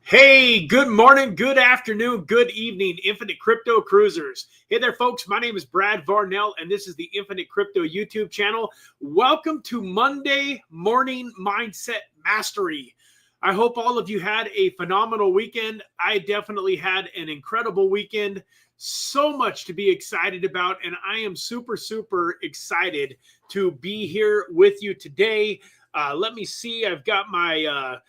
Hey, good morning, good afternoon, good evening, Infinite Crypto Cruisers. Hey there, folks. My name is Brad Varnell, and this is the Infinite Crypto YouTube channel. Welcome to Monday Morning Mindset Mastery. I hope all of you had a phenomenal weekend. I definitely had an incredible weekend. So much to be excited about, and I am super excited to be here with you today. Let me see. I've got my...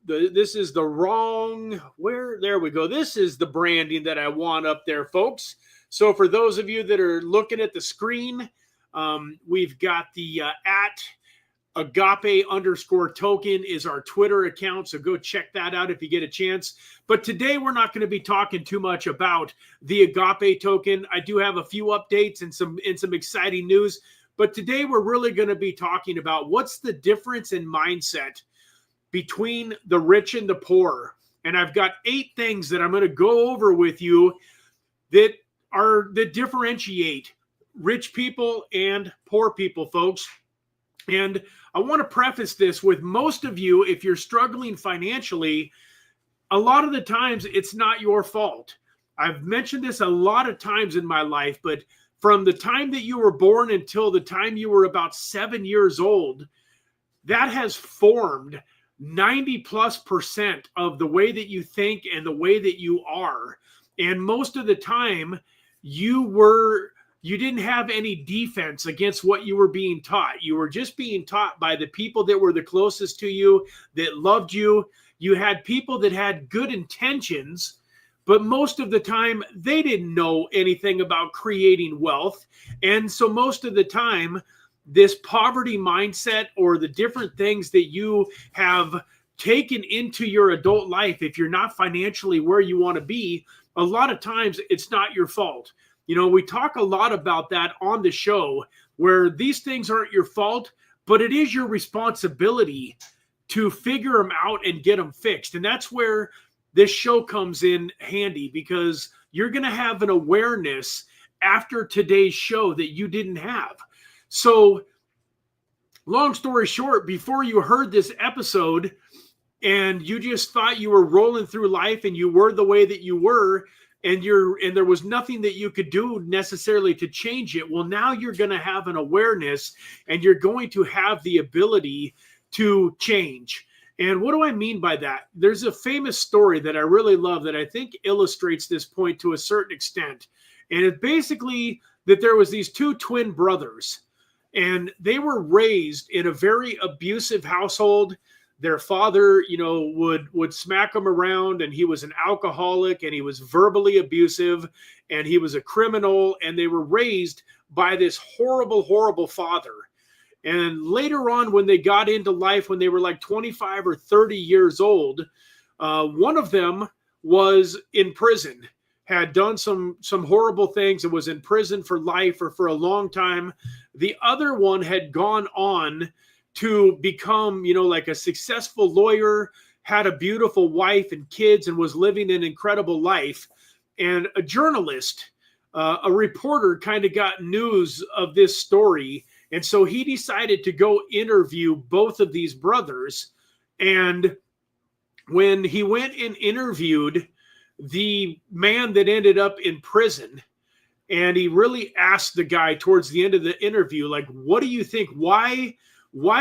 this is the wrong, there we go. This is the branding that I want up there, folks. So for those of you that are looking at the screen, we've got the at AGAPE_token is our Twitter account. So go check that out if you get a chance. But today we're not going to be talking too much about the AGAPE token. I do have a few updates and some exciting news. But today we're really going to be talking about what's the difference in mindset between the rich and the poor. And I've got 8 things that I'm going to go over with you that differentiate rich people and poor people, folks. And I want to preface this with most of you, if you're struggling financially, a lot of the times it's not your fault. I've mentioned this a lot of times in my life, but from the time that you were born until the time you were about 7 years old, that has formed 90+% of the way that you think and the way that you are. And most of the time you didn't have any defense against what you were being taught. You were just being taught by the people that were the closest to you, that loved you. You had people that had good intentions, but most of the time they didn't know anything about creating wealth. And so most of the time, this poverty mindset or the different things that you have taken into your adult life, if you're not financially where you want to be, a lot of times it's not your fault. You know, we talk a lot about that on the show, where these things aren't your fault, but it is your responsibility to figure them out and get them fixed. And that's where this show comes in handy, because you're going to have an awareness after today's show that you didn't have. So, long story short, before you heard this episode and you just thought you were rolling through life and you were the way that you were, and there was nothing that you could do necessarily to change it, well, now you're going to have an awareness and you're going to have the ability to change. And what do I mean by that? There's a famous story that I really love that I think illustrates this point to a certain extent. And it basically that there was these 2 twin brothers. And they were raised in a very abusive household. Their father, would smack them around, and he was an alcoholic, and he was verbally abusive, and he was a criminal, and they were raised by this horrible father. And later on, when they got into life, when they were like 25 or 30 years old, one of them was in prison, had done some horrible things and was in prison for life or for a long time. The other one had gone on to become, like a successful lawyer, had a beautiful wife and kids, and was living an incredible life. And a journalist, a reporter, kind of got news of this story. And so he decided to go interview both of these brothers. And when he went and interviewed the man that ended up in prison, and he really asked the guy towards the end of the interview, like, what do you think? Why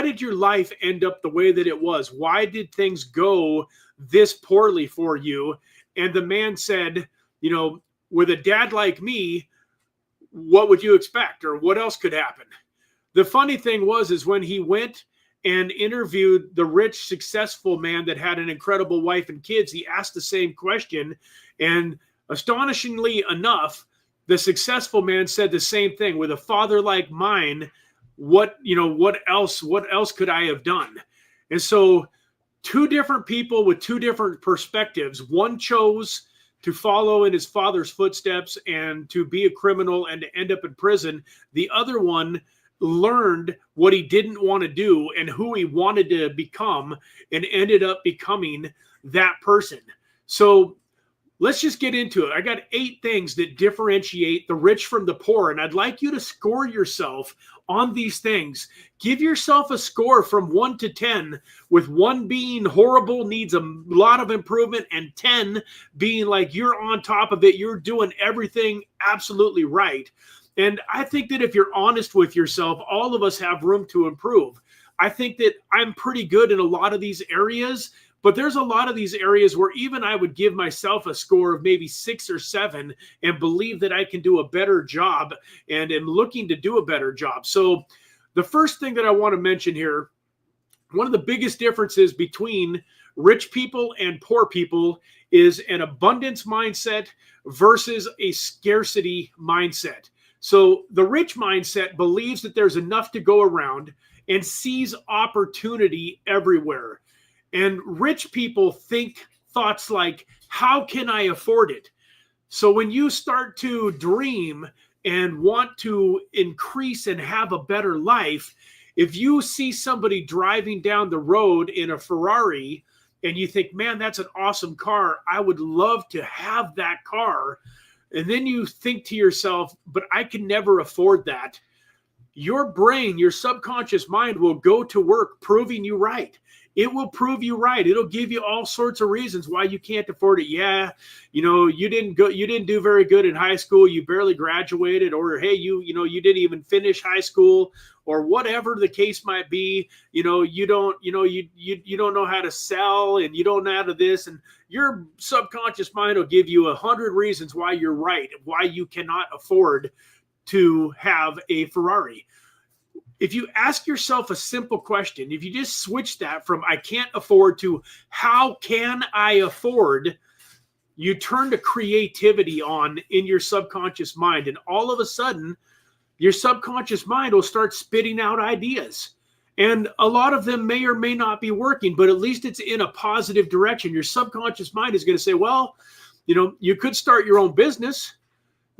did your life end up the way that it was? Why did things go this poorly for you? And the man said, with a dad like me, what would you expect, or what else could happen? The funny thing is when he went and interviewed the rich, successful man that had an incredible wife and kids, he asked the same question. And astonishingly enough, the successful man said the same thing. With a father like mine, what else could I have done? And so 2 different people with 2 different perspectives. One chose to follow in his father's footsteps and to be a criminal and to end up in prison. The other one learned what he didn't want to do and who he wanted to become, and ended up becoming that person. So let's just get into it. I got 8 things that differentiate the rich from the poor, and I'd like you to score yourself on these things. Give yourself a score from 1 to 10, with 1 being horrible, needs a lot of improvement, and 10 being like you're on top of it, you're doing everything absolutely right. And I think that if you're honest with yourself, all of us have room to improve. I think that I'm pretty good in a lot of these areas, but there's a lot of these areas where even I would give myself a score of maybe 6 or 7 and believe that I can do a better job and am looking to do a better job. So the first thing that I want to mention here, one of the biggest differences between rich people and poor people is an abundance mindset versus a scarcity mindset. So the rich mindset believes that there's enough to go around and sees opportunity everywhere. And rich people think thoughts like, how can I afford it? So when you start to dream and want to increase and have a better life, if you see somebody driving down the road in a Ferrari and you think, man, that's an awesome car, I would love to have that car. And then you think to yourself, but I can never afford that. Your brain, your subconscious mind will go to work proving you right. It will prove you right. It'll give you all sorts of reasons why you can't afford it. Yeah, you didn't do very good in high school. You barely graduated, or hey, you didn't even finish high school, or whatever the case might be. You don't know how to sell, and you don't know how to this, and your subconscious mind will give you 100 reasons why you're right, why you cannot afford to have a Ferrari. If you ask yourself a simple question, if you just switch that from I can't afford to how can I afford, you turn to creativity on in your subconscious mind. And all of a sudden, your subconscious mind will start spitting out ideas. And a lot of them may or may not be working, but at least it's in a positive direction. Your subconscious mind is going to say, well, you could start your own business.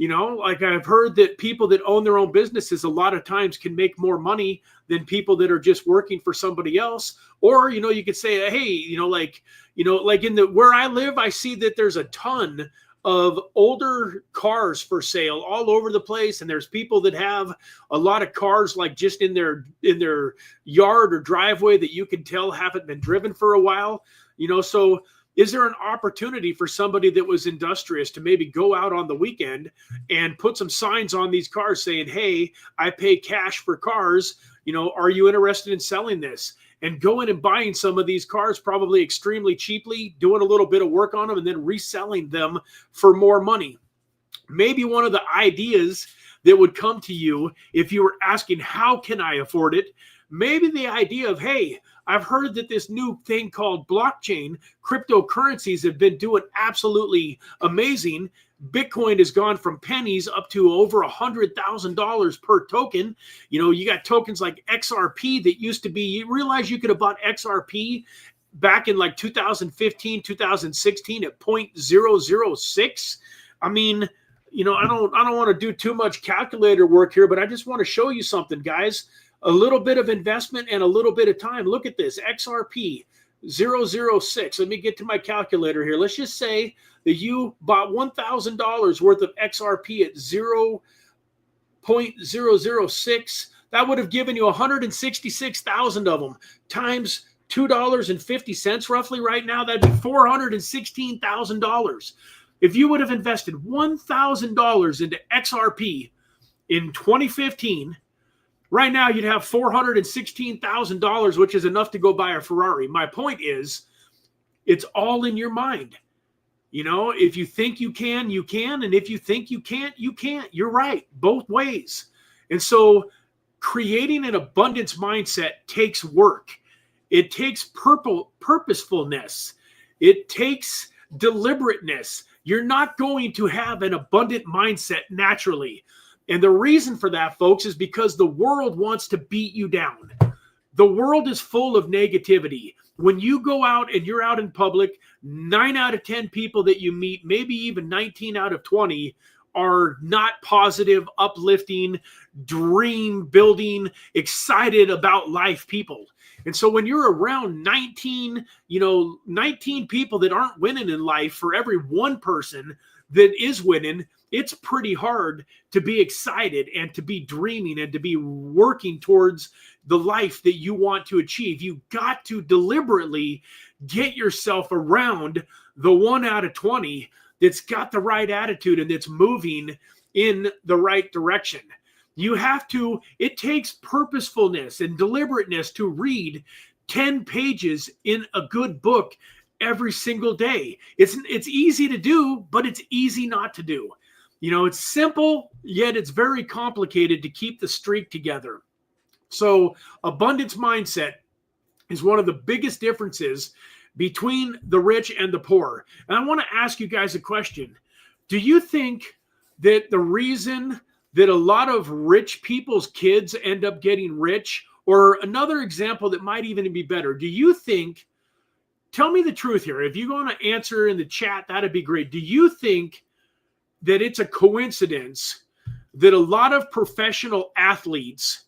Like I've heard that people that own their own businesses a lot of times can make more money than people that are just working for somebody else. Or, you could say, hey, like in where I live, I see that there's a ton of older cars for sale all over the place. And there's people that have a lot of cars like just in their yard or driveway that you can tell haven't been driven for a while, so is there an opportunity for somebody that was industrious to maybe go out on the weekend and put some signs on these cars saying, hey, I pay cash for cars. Are you interested in selling this? And going and buying some of these cars probably extremely cheaply, doing a little bit of work on them, and then reselling them for more money. Maybe one of the ideas that would come to you if you were asking, how can I afford it? Maybe the idea of, hey, I've heard that this new thing called blockchain, cryptocurrencies have been doing absolutely amazing. Bitcoin has gone from pennies up to over $100,000 per token. You got tokens like XRP that used to be, you realize you could have bought XRP back in like 2015, 2016 at 0.006. I mean, I don't want to do too much calculator work here, but I just want to show you something, guys. A little bit of investment and a little bit of time. Look at this, XRP 006. Let me get to my calculator here. Let's just say that you bought $1,000 worth of XRP at 0.006. That would have given you 166,000 of them times $2.50 roughly right now. That'd be $416,000. If you would have invested $1,000 into XRP in 2015, right now, you'd have $416,000, which is enough to go buy a Ferrari. My point is, it's all in your mind. If you think you can, you can. And if you think you can't, you can't. You're right, both ways. And so creating an abundance mindset takes work. It takes purposefulness. It takes deliberateness. You're not going to have an abundant mindset naturally. And the reason for that, folks, is because the world wants to beat you down. The world is full of negativity. When you go out and you're out in public, 9 out of 10 people that you meet, maybe even 19 out of 20, are not positive, uplifting, dream building, excited about life people. And so when you're around 19 people that aren't winning in life, for every one person that is winning, it's pretty hard to be excited and to be dreaming and to be working towards the life that you want to achieve. You got to deliberately get yourself around the 1 out of 20 that's got the right attitude and that's moving in the right direction. You have to, it takes purposefulness and deliberateness to read 10 pages in a good book every single day. It's easy to do, but it's easy not to do. You know, it's simple, yet it's very complicated to keep the streak together. So abundance mindset is one of the biggest differences between the rich and the poor. And I want to ask you guys a question. Do you think that the reason that a lot of rich people's kids end up getting rich, or another example that might even be better, do you think, tell me the truth here, if you're going to answer in the chat, that'd be great. Do you think that it's a coincidence that a lot of professional athletes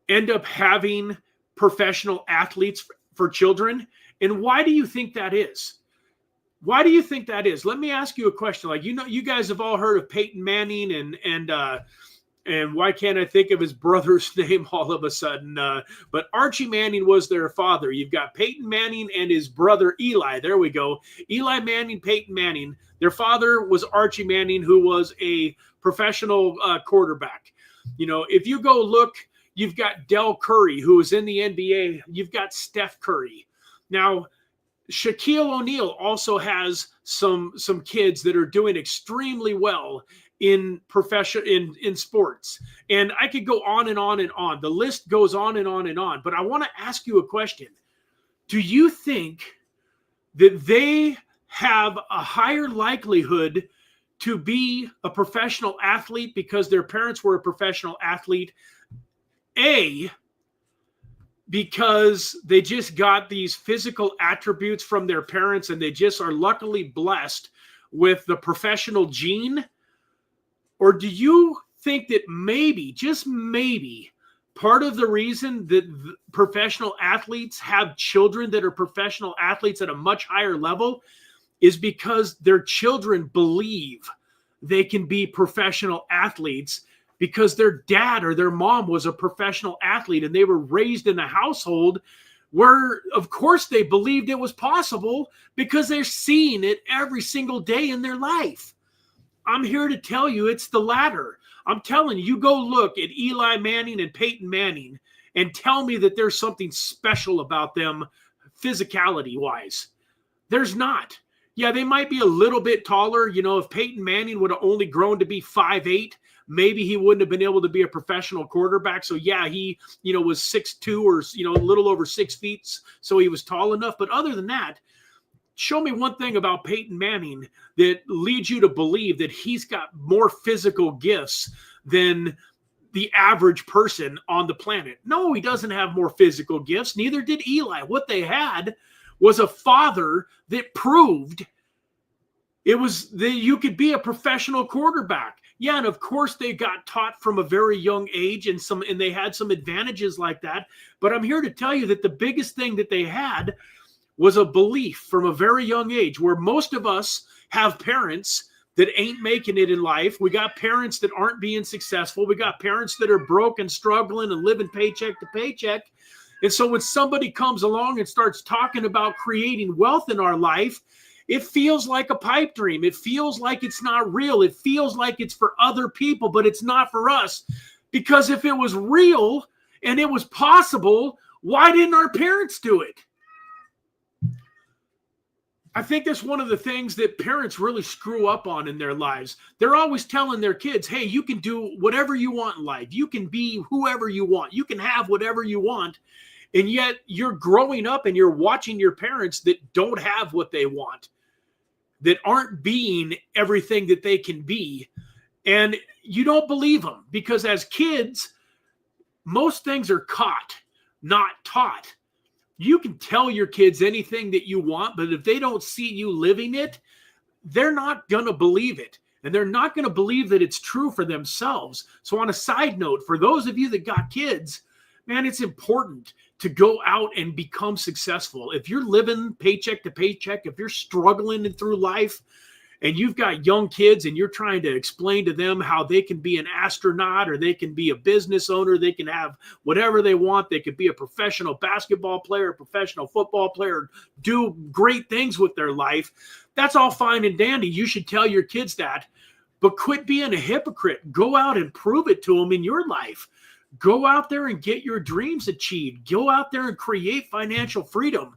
end up having professional athletes for children? And why do you think that is? Why do you think that is? Let me ask you a question. Like, you know, you guys have all heard of Peyton Manning and why can't I think of his brother's name all of a sudden? But Archie Manning was their father. You've got Peyton Manning and his brother Eli. There we go. Eli Manning, Peyton Manning. Their father was Archie Manning, who was a professional quarterback. You know, if you go look, you've got Del Curry, who was in the NBA. You've got Steph Curry. Now, Shaquille O'Neal also has some kids that are doing extremely well in sports. And I could go on and on and on. The list goes on and on and on. But I want to ask you a question. Do you think that they have a higher likelihood to be a professional athlete because their parents were a professional athlete? A, because they just got these physical attributes from their parents and they just are luckily blessed with the professional gene? Or do you think that maybe, just maybe, part of the reason that professional athletes have children that are professional athletes at a much higher level is because their children believe they can be professional athletes because their dad or their mom was a professional athlete and they were raised in a household where, of course, they believed it was possible because they're seeing it every single day in their life. I'm here to tell you it's the latter. I'm telling you, go look at Eli Manning and Peyton Manning and tell me that there's something special about them physicality-wise. There's not. Yeah, they might be a little bit taller. You know, if Peyton Manning would have only grown to be 5'8", maybe he wouldn't have been able to be a professional quarterback. So yeah, he, you know, was 6'2" or, you know, a little over 6 feet. So he was tall enough. But other than that, show me one thing about Peyton Manning that leads you to believe that he's got more physical gifts than the average person on the planet. No, he doesn't have more physical gifts. Neither did Eli. What they had was a father that proved it was that you could be a professional quarterback. Yeah, and of course they got taught from a very young age and they had some advantages like that. But I'm here to tell you that the biggest thing that they had was a belief from a very young age, where most of us have parents that ain't making it in life. We got parents that aren't being successful. We got parents that are broke and struggling and living paycheck to paycheck. And so when somebody comes along and starts talking about creating wealth in our life, it feels like a pipe dream. It feels like it's not real. It feels like it's for other people, but it's not for us. Because if it was real and it was possible, why didn't our parents do it? I think that's one of the things that parents really screw up on in their lives. They're always telling their kids, hey, you can do whatever you want in life. You can be whoever you want. You can have whatever you want. And yet you're growing up and you're watching your parents that don't have what they want, that aren't being everything that they can be. And you don't believe them because as kids, most things are caught, not taught. You can tell your kids anything that you want, but if they don't see you living it, they're not going to believe it. And they're not going to believe that it's true for themselves. So on a side note, for those of you that got kids, man, it's important to go out and become successful. If you're living paycheck to paycheck, if you're struggling through life and you've got young kids and you're trying to explain to them how they can be an astronaut, or they can be a business owner, they can have whatever they want, they could be a professional basketball player, a professional football player, do great things with their life, that's all fine and dandy. You should tell your kids that. But quit being a hypocrite. Go out and prove it to them in your life. Go out there and get your dreams achieved. Go out there and create financial freedom.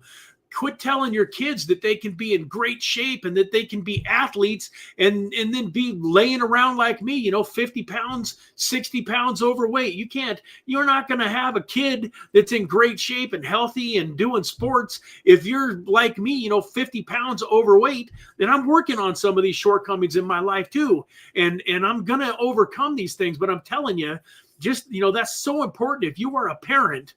Quit telling your kids that they can be in great shape and that they can be athletes and then be laying around like me, 50 pounds, 60 pounds overweight. You're not going to have a kid that's in great shape and healthy and doing sports. If you're like me, 50 pounds overweight, then I'm working on some of these shortcomings in my life too. And I'm going to overcome these things. But I'm telling you, that's so important. If you are a parent,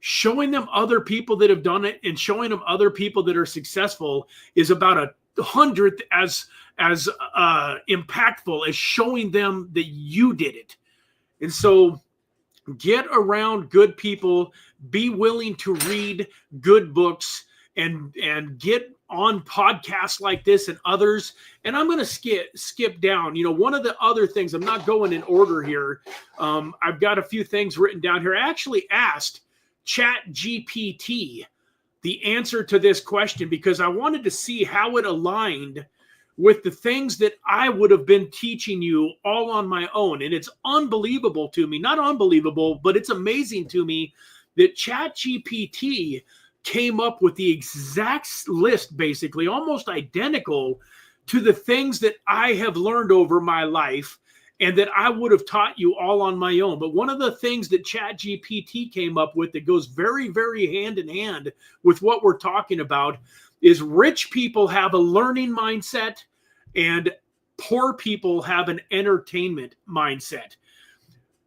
showing them other people that have done it and showing them other people that are successful is about 100th as impactful as showing them that you did it. And so get around good people, be willing to read good books, and get on podcasts like this and others. And I'm going to skip down. One of the other things, I'm not going in order here. I've got a few things written down here. I actually asked ChatGPT the answer to this question because I wanted to see how it aligned with the things that I would have been teaching you all on my own. And it's unbelievable to me, not unbelievable, but it's amazing to me that ChatGPT came up with the exact list, basically almost identical to the things that I have learned over my life and that I would have taught you all on my own. But one of the things that ChatGPT came up with that goes very, very hand in hand with what we're talking about is rich people have a learning mindset and poor people have an entertainment mindset.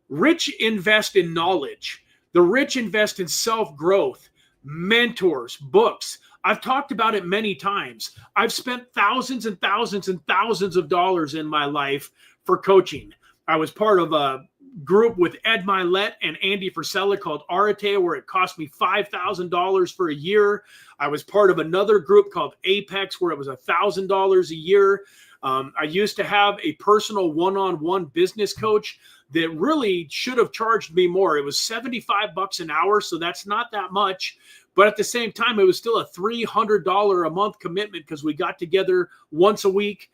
Rich invest in knowledge. The rich invest in self-growth, mentors, books. I've talked about it many times. I've spent thousands and thousands and thousands of dollars in my life for coaching. I was part of a group with Ed Milet and Andy Frisella called Arate, where it cost me $5,000 for a year. I was part of another group called Apex, where it was $1,000 a year. I used to have a personal one-on-one business coach that really should have charged me more. It was $75 an hour, so that's not that much. But at the same time, it was still a $300 a month commitment because we got together once a week.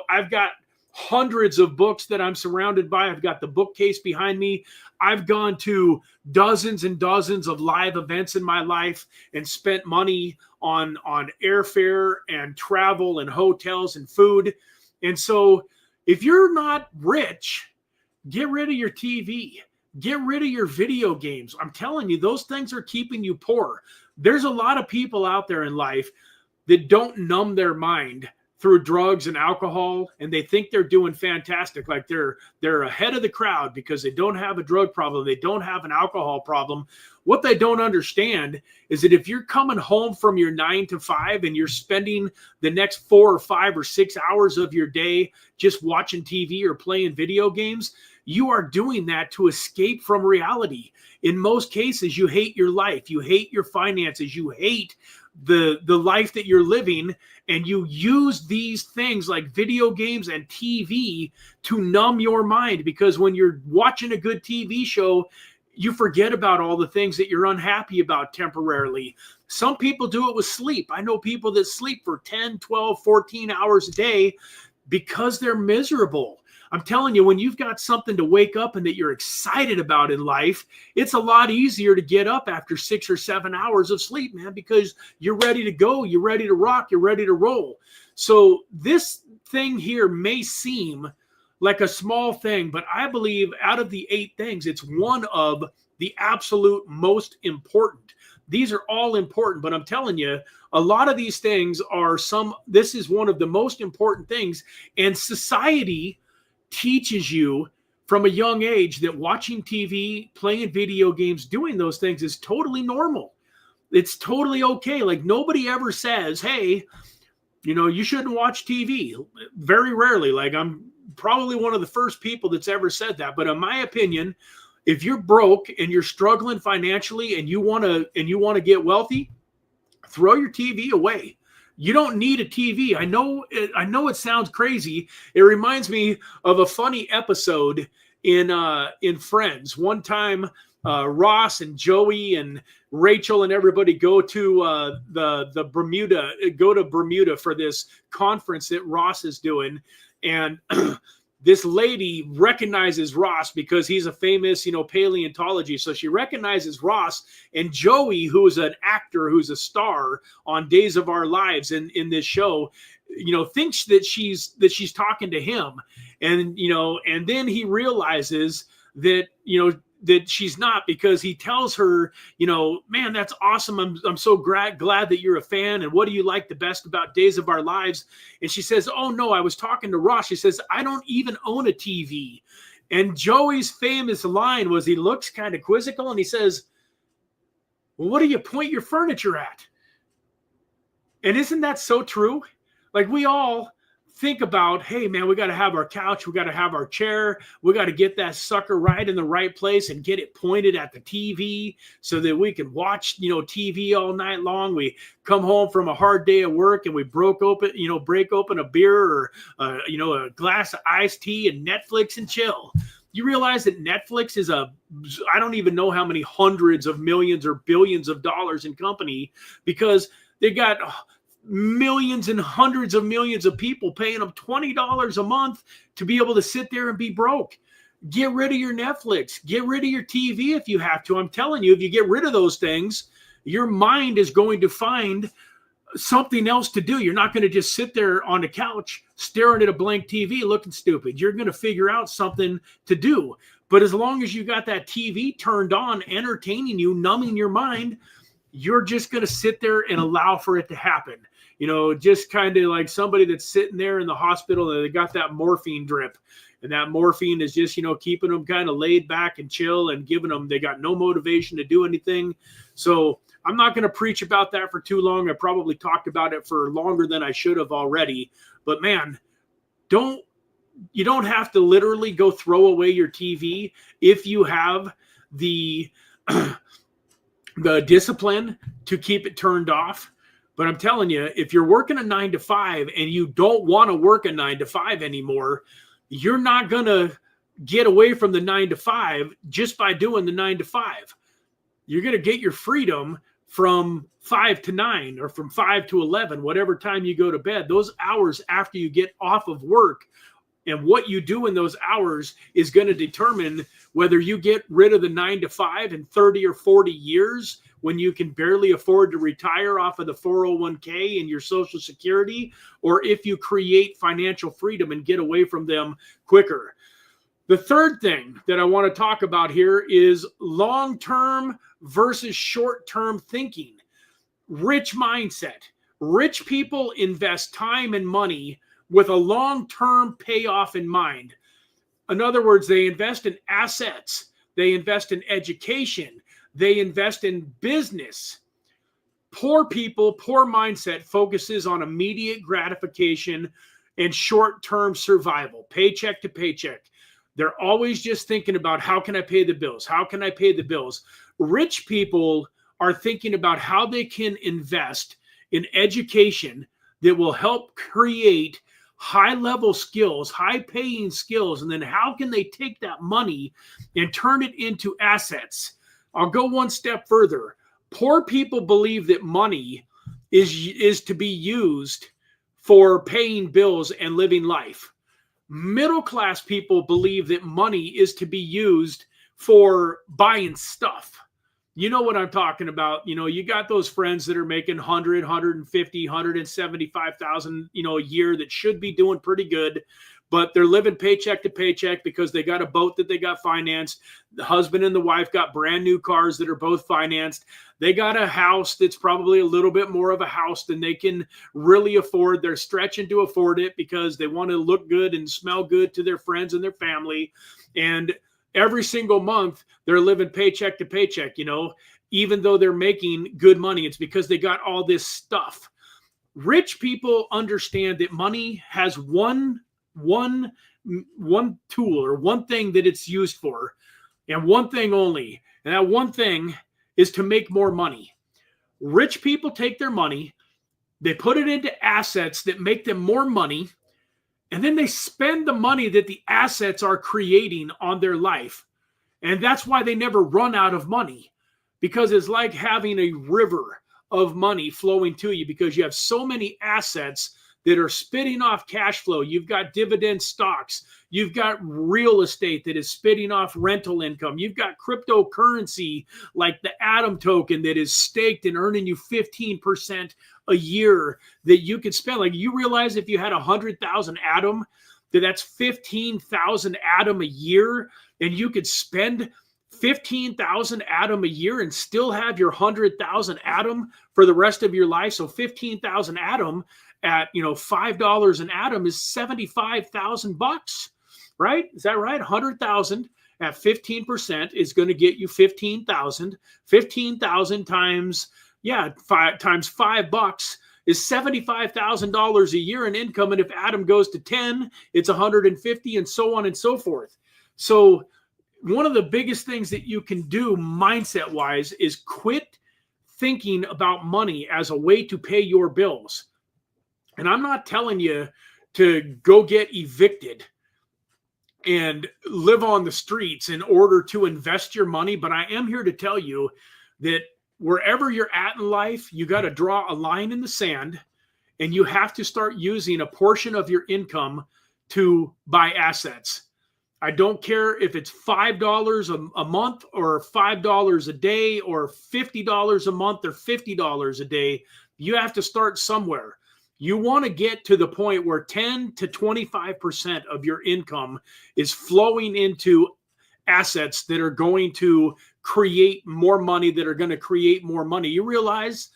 I've got hundreds of books that I'm surrounded by. I've got the bookcase behind me. I've gone to dozens and dozens of live events in my life and spent money on airfare and travel and hotels and food. And so if you're not rich, get rid of your TV. Get rid of your video games. I'm telling you, those things are keeping you poor. There's a lot of people out there in life that don't numb their mind through drugs and alcohol, and they think they're doing fantastic, like they're ahead of the crowd because they don't have a drug problem, they don't have an alcohol problem. What they don't understand is that if you're coming home from your 9 to 5 and you're spending the next 4 or 5 or 6 hours of your day just watching TV or playing video games, you are doing that to escape from reality. In most cases, you hate your life, you hate your finances, you hate the life that you're living, and you use these things like video games and TV to numb your mind, because when you're watching a good TV show, you forget about all the things that you're unhappy about temporarily. Some people do it with sleep. I know people that sleep for 10, 12, 14 hours a day because they're miserable. I'm telling you, when you've got something to wake up and that you're excited about in life, it's a lot easier to get up after 6 or 7 hours of sleep, man, because you're ready to go, you're ready to rock, you're ready to roll. So this thing here may seem like a small thing, but I believe out of the 8 things, it's one of the absolute most important. These are all important, but I'm telling you, a lot of these things are this is one of the most important things, and society teaches you from a young age that watching TV, playing video games, doing those things is totally normal. It's totally okay. Like nobody ever says, hey, you shouldn't watch TV. Very rarely. Like I'm probably one of the first people that's ever said that. But in my opinion, if you're broke and you're struggling financially and you want to get wealthy, throw your TV away. You don't need a TV. I know it sounds crazy. It reminds me of a funny episode in Friends. One time, Ross and Joey and Rachel and everybody go to Bermuda for this conference that Ross is doing, and this lady recognizes Ross because he's a famous, paleontology. So she recognizes Ross, and Joey, who's an actor, who's a star on Days of Our Lives in this show, thinks that she's talking to him. And, and then he realizes that, that she's not, because he tells her, man, that's awesome. I'm so glad that you're a fan. And what do you like the best about Days of Our Lives? And she says, oh no, I was talking to Ross. She says, I don't even own a TV. And Joey's famous line was, he looks kind of quizzical and he says, well, what do you point your furniture at? And isn't that so true? Like, we all think about, hey man, we got to have our couch, we got to have our chair, we got to get that sucker right in the right place and get it pointed at the TV so that we can watch, TV all night long. We come home from a hard day of work and we break open a beer or a glass of iced tea and Netflix and chill. You realize that Netflix is I don't even know how many hundreds of millions or billions of dollars in company, because they got millions and hundreds of millions of people paying them $20 a month to be able to sit there and be broke. Get rid of your Netflix. Get rid of your TV if you have to. I'm telling you, if you get rid of those things, your mind is going to find something else to do. You're not going to just sit there on the couch staring at a blank TV looking stupid. You're going to figure out something to do. But as long as you got that TV turned on, entertaining you, numbing your mind, you're just going to sit there and allow for it to happen. Just kind of like somebody that's sitting there in the hospital and they got that morphine drip, and that morphine is just, keeping them kind of laid back and chill and giving them, they got no motivation to do anything. So I'm not going to preach about that for too long. I probably talked about it for longer than I should have already, but man, you don't have to literally go throw away your TV if you have the discipline to keep it turned off. But I'm telling you, if you're working a 9-to-5 and you don't want to work a 9-to-5 anymore, you're not going to get away from the 9-to-5 just by doing the 9-to-5. You're going to get your freedom from 5 to 9 or from 5 to 11, whatever time you go to bed. Those hours after you get off of work and what you do in those hours is going to determine whether you get rid of the 9-to-5 in 30 or 40 years when you can barely afford to retire off of the 401k and your Social Security, or if you create financial freedom and get away from them quicker. The third thing that I want to talk about here is long-term versus short-term thinking. Rich mindset. Rich people invest time and money with a long-term payoff in mind. In other words, they invest in assets, they invest in education, they invest in business. Poor people, poor mindset focuses on immediate gratification and short-term survival, paycheck to paycheck. They're always just thinking about, how can I pay the bills? How can I pay the bills? Rich people are thinking about how they can invest in education that will help create high-level skills, high-paying skills, and then how can they take that money and turn it into assets? I'll go one step further. Poor people believe that money is to be used for paying bills and living life. Middle-class people believe that money is to be used for buying stuff. You know what I'm talking about. You got those friends that are making 100, 150, 175,000, a year that should be doing pretty good, but they're living paycheck to paycheck because they got a boat that they got financed. The husband and the wife got brand new cars that are both financed. They got a house that's probably a little bit more of a house than they can really afford. They're stretching to afford it because they want to look good and smell good to their friends and their family. And every single month they're living paycheck to paycheck, even though they're making good money. It's because they got all this stuff. Rich people understand that money has one tool or one thing that it's used for, and one thing only. And that one thing is to make more money. Rich people take their money They put it into assets that make them more money, and then they spend the money that the assets are creating on their life. And that's why they never run out of money, because it's like having a river of money flowing to you, because you have so many assets that are spitting off cash flow. You've got dividend stocks. You've got real estate that is spitting off rental income. You've got cryptocurrency like the Atom token that is staked and earning you 15% a year that you could spend. Like, you realize if you had 100,000 Atom, that's 15,000 Atom a year, and you could spend 15,000 Atom a year and still have your 100,000 Atom for the rest of your life. So 15,000 Atom at $5 an Atom is $75,000, right? Is that right? 100,000 at 15% is going to get you 15,000. 15,000 times $5 is $75,000 a year in income. And if Atom goes to 10, it's 150, and so on and so forth. So one of the biggest things that you can do mindset wise is quit thinking about money as a way to pay your bills. And I'm not telling you to go get evicted and live on the streets in order to invest your money, but I am here to tell you that wherever you're at in life, you got to draw a line in the sand, and you have to start using a portion of your income to buy assets. I don't care if it's $5 a month or $5 a day or $50 a month or $50 a day. You have to start somewhere. You want to get to the point where 10 to 25% of your income is flowing into assets that are going to create more money, that are going to create more money. You realize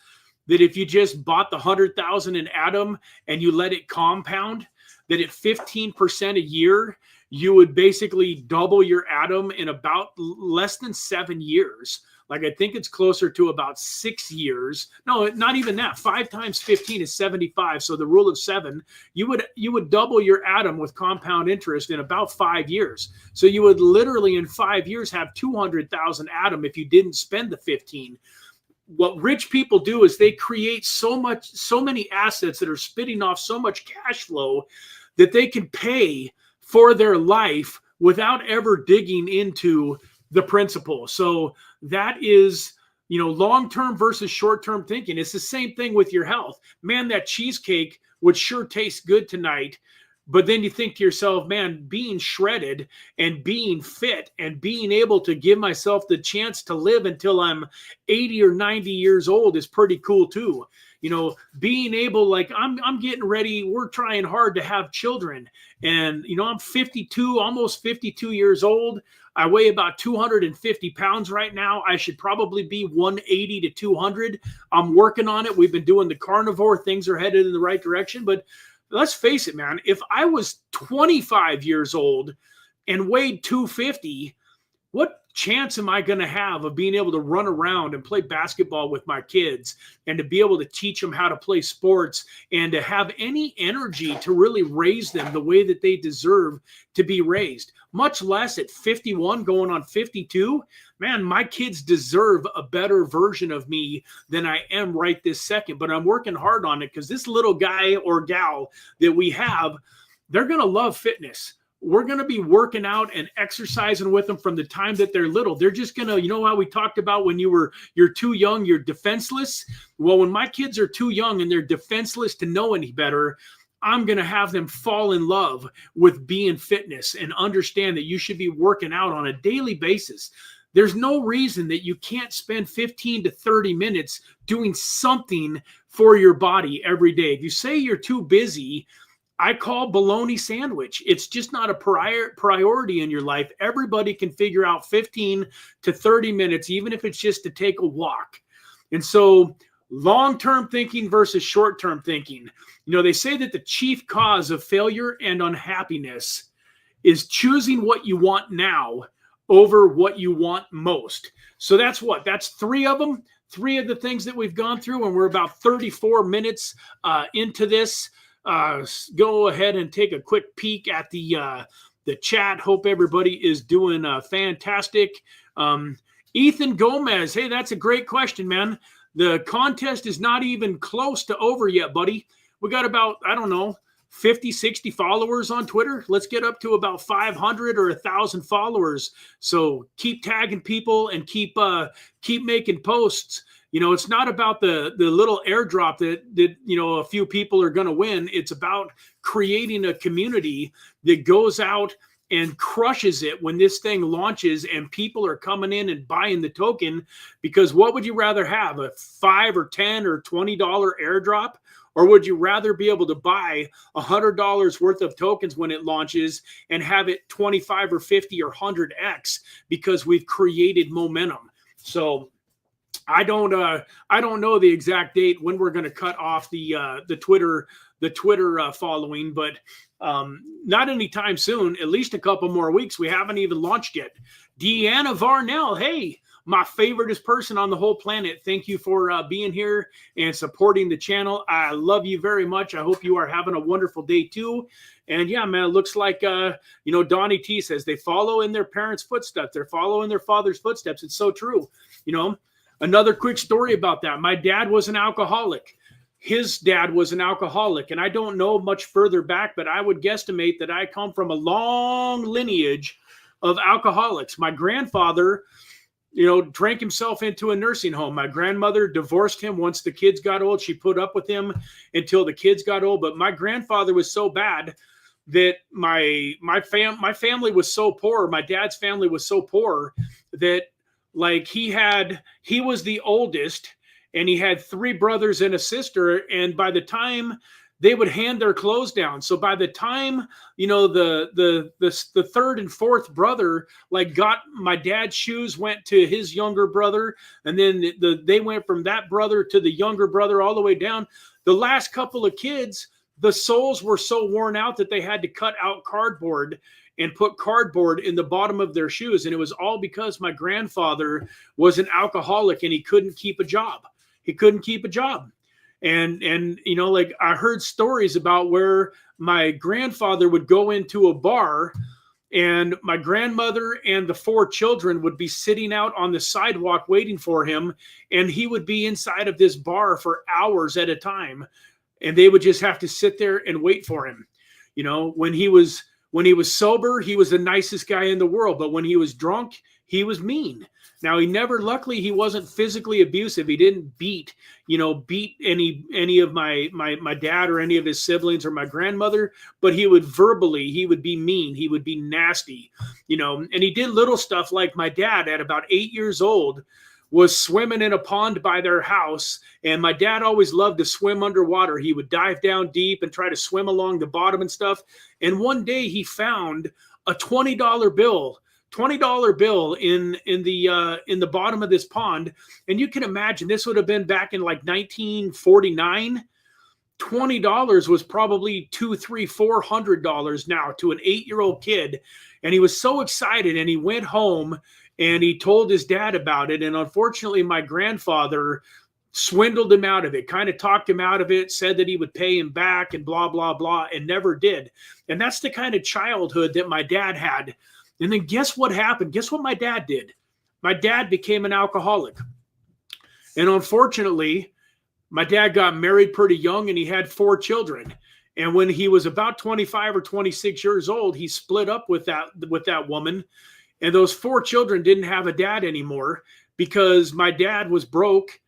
that if you just bought the 100,000 in Atom and you let it compound, that at 15% a year, you would basically double your Atom in about less than 7 years. Like, I think it's closer to about 6 years. No, not even that. 5 times 15 is 75. So the rule of 7, you would double your Atom with compound interest in about 5 years. So you would literally in 5 years have 200,000 Atom if you didn't spend the 15. What rich people do is they create so many assets that are spitting off so much cash flow that they can pay for their life without ever digging into the principle. So that is, long-term versus short-term thinking. It's the same thing with your health. Man, that cheesecake would sure taste good tonight. But then you think to yourself, man, being shredded and being fit and being able to give myself the chance to live until I'm 80 or 90 years old is pretty cool too. Being able, like, I'm getting ready. We're trying hard to have children. And, I'm 52, almost 52 years old. I weigh about 250 pounds right now. I should probably be 180 to 200. I'm working on it. We've been doing the carnivore. Things are headed in the right direction. But let's face it, man, if I was 25 years old and weighed 250, what chance am I going to have of being able to run around and play basketball with my kids and to be able to teach them how to play sports and to have any energy to really raise them the way that they deserve to be raised? Much less at 51 going on 52. Man, my kids deserve a better version of me than I am right this second, but I'm working hard on it, because this little guy or gal that we have, they're going to love fitness. We're going to be working out and exercising with them from the time that they're little. They're just going to, how we talked about when you're too young, you're defenseless. Well, when my kids are too young and they're defenseless to know any better, I'm going to have them fall in love with being fitness and understand that you should be working out on a daily basis. There's no reason that you can't spend 15 to 30 minutes doing something for your body every day. If you say you're too busy, I call bologna sandwich. It's just not a priority in your life. Everybody can figure out 15 to 30 minutes, even if it's just to take a walk. And so long-term thinking versus short-term thinking. They say that the chief cause of failure and unhappiness is choosing what you want now over what you want most. So that's 3 of them, 3 of the things that we've gone through, and we're about 34 minutes into this. Go ahead and take a quick peek at the chat. Hope everybody is doing fantastic. Ethan Gomez, hey, that's a great question, man. The contest is not even close to over yet, buddy. We got about, I don't know, 50, 60 followers on Twitter. Let's get up to about 500 or 1,000 followers. So keep tagging people and keep making posts. You know, it's not about the little airdrop that you know, a few people are going to win. It's about creating a community that goes out and crushes it when this thing launches and people are coming in and buying the token. Because what would you rather have, a $5 or $10 or $20 airdrop? Or would you rather be able to buy $100 worth of tokens when it launches and have it 25 or 50 or 100x because we've created momentum? So I don't know the exact date when we're going to cut off the Twitter following, but not anytime soon. At least a couple more weeks. We haven't even launched yet. Deanna Varnell, hey, my favoriteest person on the whole planet. Thank you for being here and supporting the channel. I love you very much. I hope you are having a wonderful day too. And yeah, man, it looks like, you know, Donnie T says they follow in their parents' footsteps. They're following their father's footsteps. It's so true. You know, another quick story about that. My dad was an alcoholic. His dad was an alcoholic. And I don't know much further back, but I would guesstimate that I come from a long lineage of alcoholics. My grandfather, you know, drank himself into a nursing home. My grandmother divorced him once the kids got old. She put up with him until the kids got old. But my grandfather was so bad that my family was so poor. My dad's family was so poor that, like, he was the oldest and he had 3 brothers and a sister. And by the time they would hand their clothes down. So by the time, you know, the 3rd and 4th brother, like, got my dad's shoes, went to his younger brother, and then they went from that brother to the younger brother all the way down. The last couple of kids, the soles were so worn out that they had to cut out cardboard and put cardboard in the bottom of their shoes. And it was all because my grandfather was an alcoholic and he couldn't keep a job. He couldn't keep a job. And you know, like, I heard stories about where my grandfather would go into a bar and my grandmother and the 4 children would be sitting out on the sidewalk waiting for him. And he would be inside of this bar for hours at a time. And they would just have to sit there and wait for him. You know, when he was sober, he was the nicest guy in the world. But when he was drunk, he was mean. Now, luckily, he wasn't physically abusive. He didn't beat any of my dad or any of his siblings or my grandmother, but he would be mean. He would be nasty, you know, and he did little stuff like my dad at about 8 years old was swimming in a pond by their house. And my dad always loved to swim underwater. He would dive down deep and try to swim along the bottom and stuff. And one day he found a $20 bill in the bottom of this pond. And you can imagine, this would have been back in like 1949. $20 was probably $200, $300, $400 now to an 8-year-old kid. And he was so excited, and he went home and he told his dad about it. And unfortunately, my grandfather swindled him out of it, kind of talked him out of it, said that he would pay him back and blah, blah, blah, and never did. And that's the kind of childhood that my dad had. And then guess what happened? Guess what my dad did? My dad became an alcoholic. And unfortunately, my dad got married pretty young and he had 4 children. And when he was about 25 or 26 years old, he split up with that woman. And those 4 children didn't have a dad anymore because my dad was broke,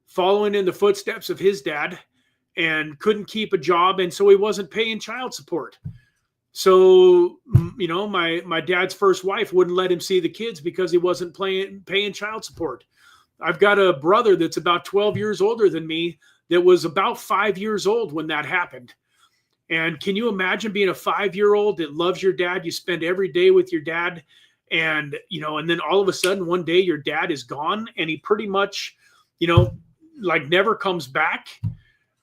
following in the footsteps of his dad, and couldn't keep a job. And so he wasn't paying child support. So, you know, my dad's first wife wouldn't let him see the kids because he wasn't paying child support. I've got a brother that's about 12 years older than me that was about 5 years old when that happened. And can you imagine being a 5-year-old that loves your dad? You spend every day with your dad, and, you know, and then all of a sudden one day your dad is gone and he pretty much, you know, like never comes back.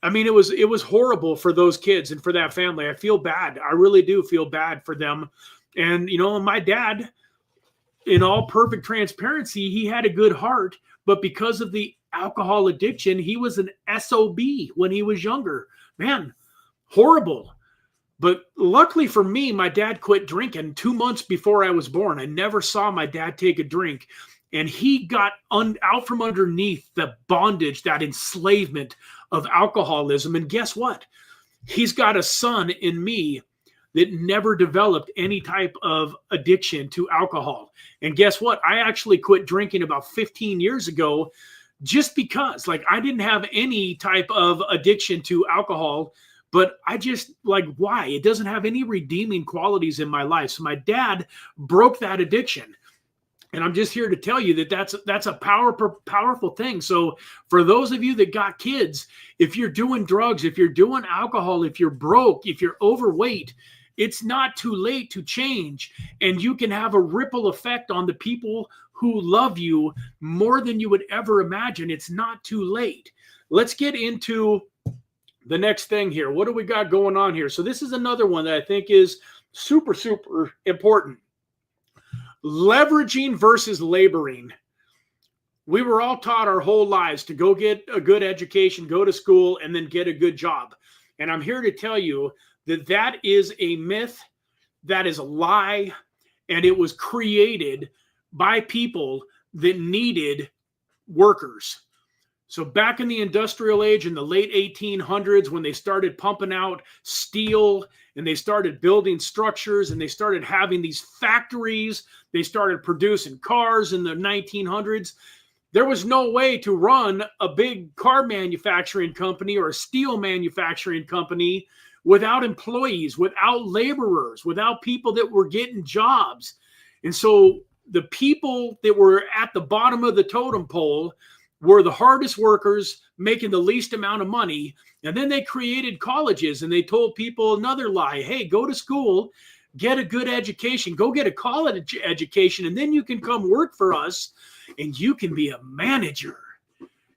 I mean, it was horrible for those kids and for that family. I feel bad. I really do feel bad for them. And, you know, my dad, in all perfect transparency, he had a good heart, but because of the alcohol addiction, he was an SOB when he was younger. Man, horrible. But luckily for me, my dad quit drinking 2 months before I was born. I never saw my dad take a drink. and he got out from underneath the bondage, that enslavement of alcoholism. And guess what? He's got a son in me that never developed any type of addiction to alcohol. And guess what? I actually quit drinking about 15 years ago just because, like, I didn't have any type of addiction to alcohol, but I just, like, why? It doesn't have any redeeming qualities in my life. So my dad broke that addiction. And I'm just here to tell you that that's a powerful thing. So for those of you that got kids, if you're doing drugs, if you're doing alcohol, if you're broke, if you're overweight, it's not too late to change. And you can have a ripple effect on the people who love you more than you would ever imagine. It's not too late. Let's get into the next thing here. What do we got going on here? So this is another one that I think is super, super important. Leveraging versus laboring. We were all taught our whole lives to go get a good education, go to school, and then get a good job. And I'm here to tell you that that is a myth, that is a lie, and it was created by people that needed workers. So back in the industrial age in the late 1800s, when they started pumping out steel and they started building structures and they started having these factories, they started producing cars in the 1900s. There was no way to run a big car manufacturing company or a steel manufacturing company without employees, without laborers, without people that were getting jobs. And so the people that were at the bottom of the totem pole were the hardest workers, making the least amount of money. And then they created colleges and they told people another lie. Hey, go to school, get a good education, go get a college education, and then you can come work for us and you can be a manager.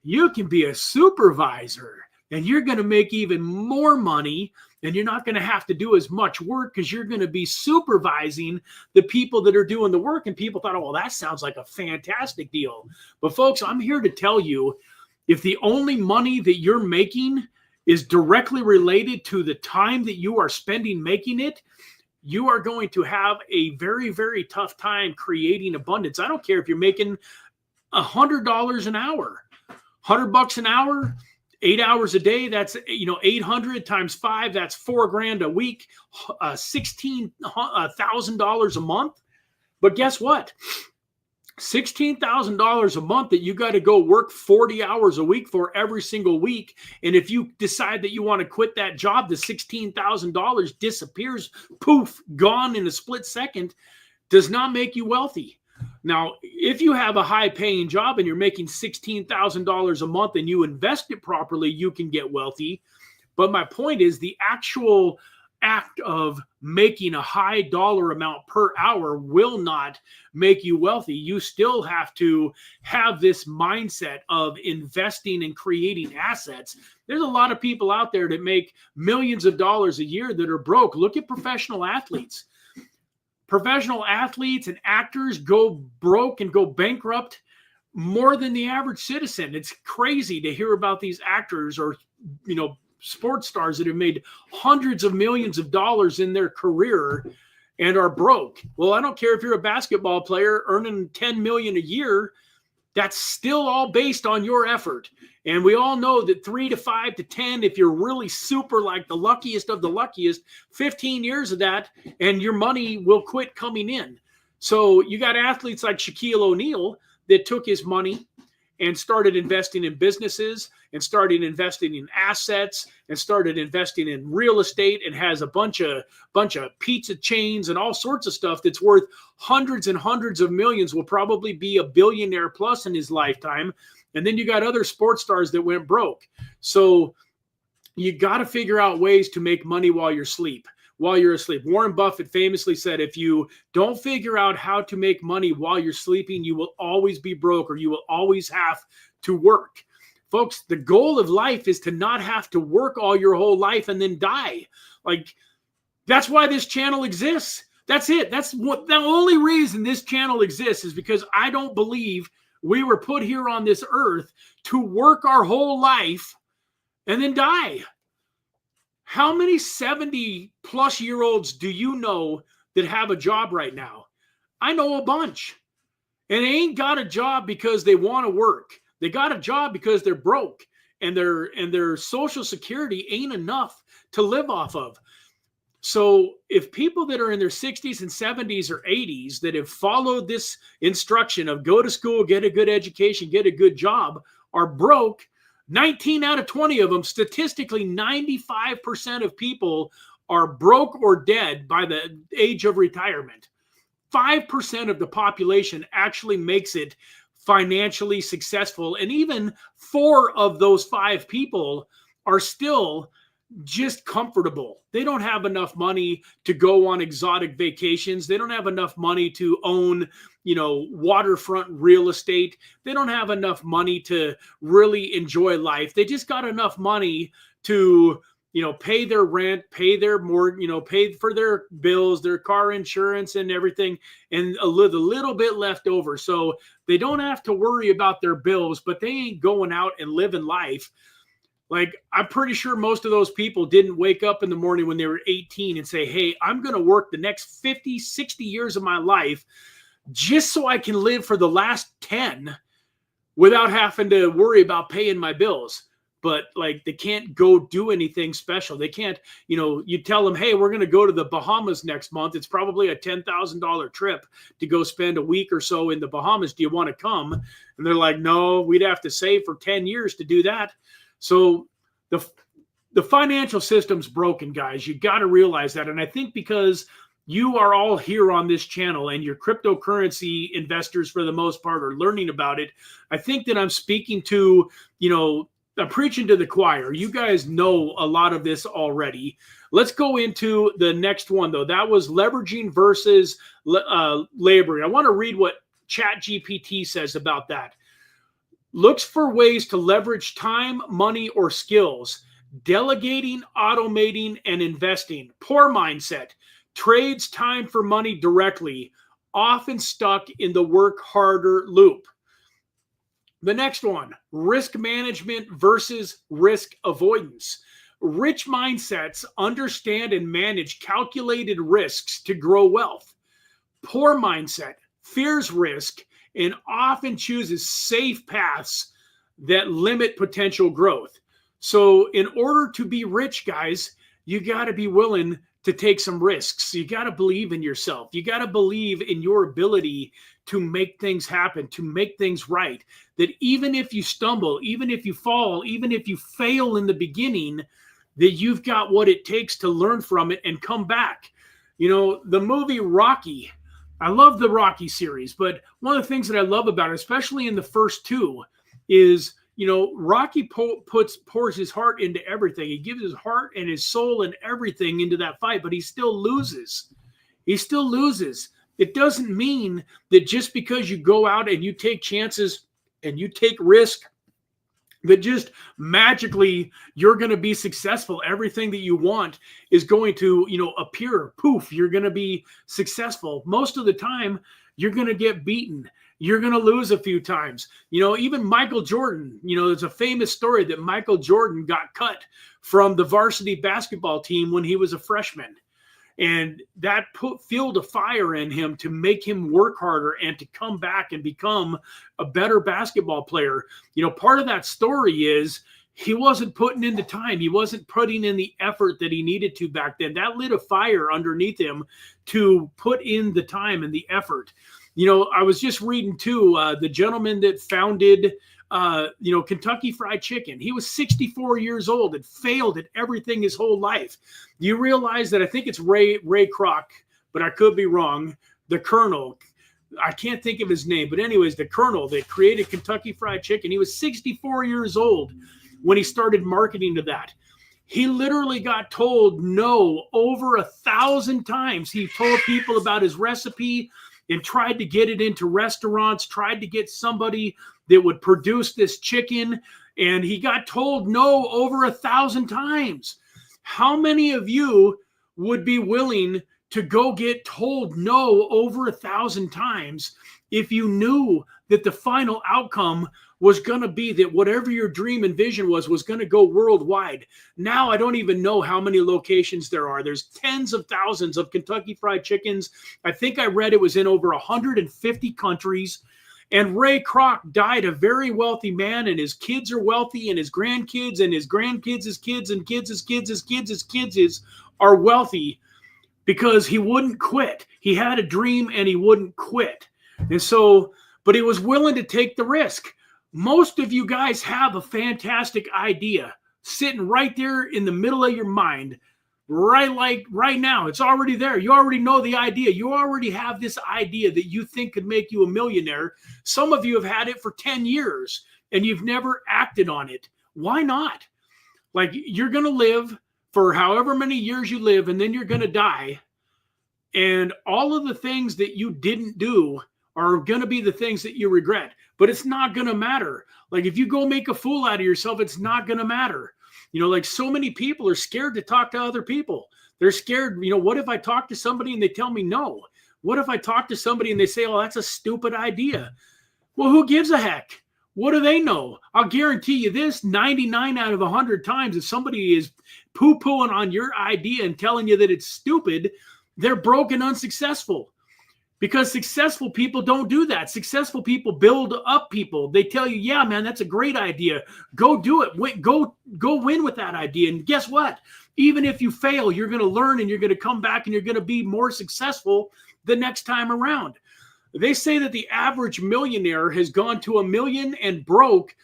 You can be a supervisor and you're going to make even more money, and you're not going to have to do as much work because you're going to be supervising the people that are doing the work. And people thought, oh, well, that sounds like a fantastic deal. But folks, I'm here to tell you, if the only money that you're making is directly related to the time that you are spending making it, you are going to have a very, very tough time creating abundance. I don't care if you're making $100 an hour, $100 an hour, 8 hours a day, that's 800 times 5, that's $4,000 a week, $16,000 a month. But guess what? $16,000 a month that you got to go work 40 hours a week for every single week. And if you decide that you want to quit that job, the $16,000 disappears, poof, gone in a split second, does not make you wealthy. Now, if you have a high-paying job and you're making $16,000 a month and you invest it properly, you can get wealthy. But my point is, the actual act of making a high dollar amount per hour will not make you wealthy. You still have to have this mindset of investing and creating assets. There's a lot of people out there that make millions of dollars a year that are broke. Look at professional athletes. Professional athletes and actors go broke and go bankrupt more than the average citizen. It's crazy to hear about these actors or, sports stars that have made hundreds of millions of dollars in their career and are broke. Well, I don't care if you're a basketball player earning $10 million a year. That's still all based on your effort. And we all know that 3 to 5 to 10, if you're really super like the luckiest of the luckiest, 15 years of that and your money will quit coming in. So you got athletes like Shaquille O'Neal that took his money and started investing in businesses and started investing in assets and started investing in real estate and has a bunch of pizza chains and all sorts of stuff that's worth hundreds and hundreds of millions, will probably be a billionaire plus in his lifetime. And then you got other sports stars that went broke. So you got to figure out ways to make money while you're asleep. Warren Buffett famously said, if you don't figure out how to make money while you're sleeping, you will always be broke, or you will always have to work. Folks, the goal of life is to not have to work all your whole life and then die. That's why this channel exists. That's it. That's what the only reason this channel exists, is because I don't believe we were put here on this earth to work our whole life and then die. How many 70-plus-year-olds do you know that have a job right now? I know a bunch. And they ain't got a job because they want to work. They got a job because they're broke, and their social security ain't enough to live off of. So if people that are in their 60s and 70s or 80s that have followed this instruction of go to school, get a good education, get a good job, are broke, 19 out of 20 of them, statistically 95% of people are broke or dead by the age of retirement. 5% of the population actually makes it financially successful. And even 4 of those 5 people are still just comfortable. They don't have enough money to go on exotic vacations. They don't have enough money to own, waterfront real estate. They don't have enough money to really enjoy life. They just got enough money to, pay their rent, pay their mortgage, pay for their bills, their car insurance and everything, and a little bit left over. So they don't have to worry about their bills, but they ain't going out and living life. Like, I'm pretty sure most of those people didn't wake up in the morning when they were 18 and say, hey, I'm going to work the next 50, 60 years of my life just so I can live for the last 10 without having to worry about paying my bills. But like, they can't go do anything special. They can't, you tell them, hey, we're going to go to the Bahamas next month. It's probably a $10,000 trip to go spend a week or so in the Bahamas. Do you want to come? And they're like, no, we'd have to save for 10 years to do that. So the financial system's broken, guys. You got to realize that. And I think because you are all here on this channel and your cryptocurrency investors, for the most part, are learning about it, I think that I'm speaking to, I'm preaching to the choir. You guys know a lot of this already. Let's go into the next one, though. That was leveraging versus laboring. I want to read what ChatGPT says about that. Looks for ways to leverage time, money, or skills. Delegating, automating, and investing. Poor mindset. Trades time for money directly. Often stuck in the work harder loop. The next one, risk management versus risk avoidance. Rich mindsets understand and manage calculated risks to grow wealth. Poor mindset fears risk and often chooses safe paths that limit potential growth. So in order to be rich, guys, you got to be willing to take some risks. You got to believe in yourself. You got to believe in your ability to make things happen, to make things right. That even if you stumble, even if you fall, even if you fail in the beginning, that you've got what it takes to learn from it and come back. The movie Rocky, I love the Rocky series, but one of the things that I love about it, especially in the first 2, is, Rocky pours his heart into everything. He gives his heart and his soul and everything into that fight, but he still loses. He still loses. It doesn't mean that just because you go out and you take chances and you take risk, that just magically you're going to be successful. Everything that you want is going to, appear. Poof, you're going to be successful. Most of the time, you're going to get beaten. You're going to lose a few times. Even Michael Jordan, there's a famous story that Michael Jordan got cut from the varsity basketball team when he was a freshman. And that fueled a fire in him to make him work harder and to come back and become a better basketball player. Part of that story is he wasn't putting in the time. He wasn't putting in the effort that he needed to back then. That lit a fire underneath him to put in the time and the effort. I was just reading too, the gentleman that founded Kentucky Fried Chicken. He was 64 years old and failed at everything his whole life. Do you realize that? I think it's Ray Kroc, but I could be wrong. The Colonel, I can't think of his name, but anyways, the Colonel that created Kentucky Fried Chicken, he was 64 years old when he started marketing to that. He literally got told no over 1,000 times. He told people about his recipe and tried to get it into restaurants, tried to get somebody that would produce this chicken, and he got told no over 1,000 times. How many of you would be willing to go get told no over 1,000 times if you knew that the final outcome was going to be that whatever your dream and vision was going to go worldwide? Now I don't even know how many locations there are. There's tens of thousands of Kentucky Fried Chickens. I think I read it was in over 150 countries. And Ray Kroc died a very wealthy man, and his kids are wealthy, and his grandkids and his grandkids, his kids and kids, his kids, his kids, his kids are wealthy because he wouldn't quit. He had a dream and he wouldn't quit. And so, but he was willing to take the risk. Most of you guys have a fantastic idea sitting right there in the middle of your mind, right now. It's already there. You already know the idea. You already have this idea that you think could make you a millionaire. Some of you have had it for 10 years and you've never acted on it. Why not? Like, you're going to live for however many years you live, and then you're going to die. And all of the things that you didn't do are going to be the things that you regret. But it's not going to matter. Like, if you go make a fool out of yourself, it's not going to matter. You know, like, so many people are scared to talk to other people. They're scared, you know, what if I talk to somebody and they tell me no? What if I talk to somebody and they say, oh, that's a stupid idea? Well, who gives a heck? What do they know? I'll guarantee you this, 99 out of 100 times, if somebody is poo-pooing on your idea and telling you that it's stupid, they're broke and unsuccessful. Because successful people don't do that. Successful people build up people. They tell you, yeah, man, that's a great idea. Go do it. Go win with that idea. And guess what? Even if you fail, you're going to learn and you're going to come back and you're going to be more successful the next time around. They say that the average millionaire has gone to $1 million and broke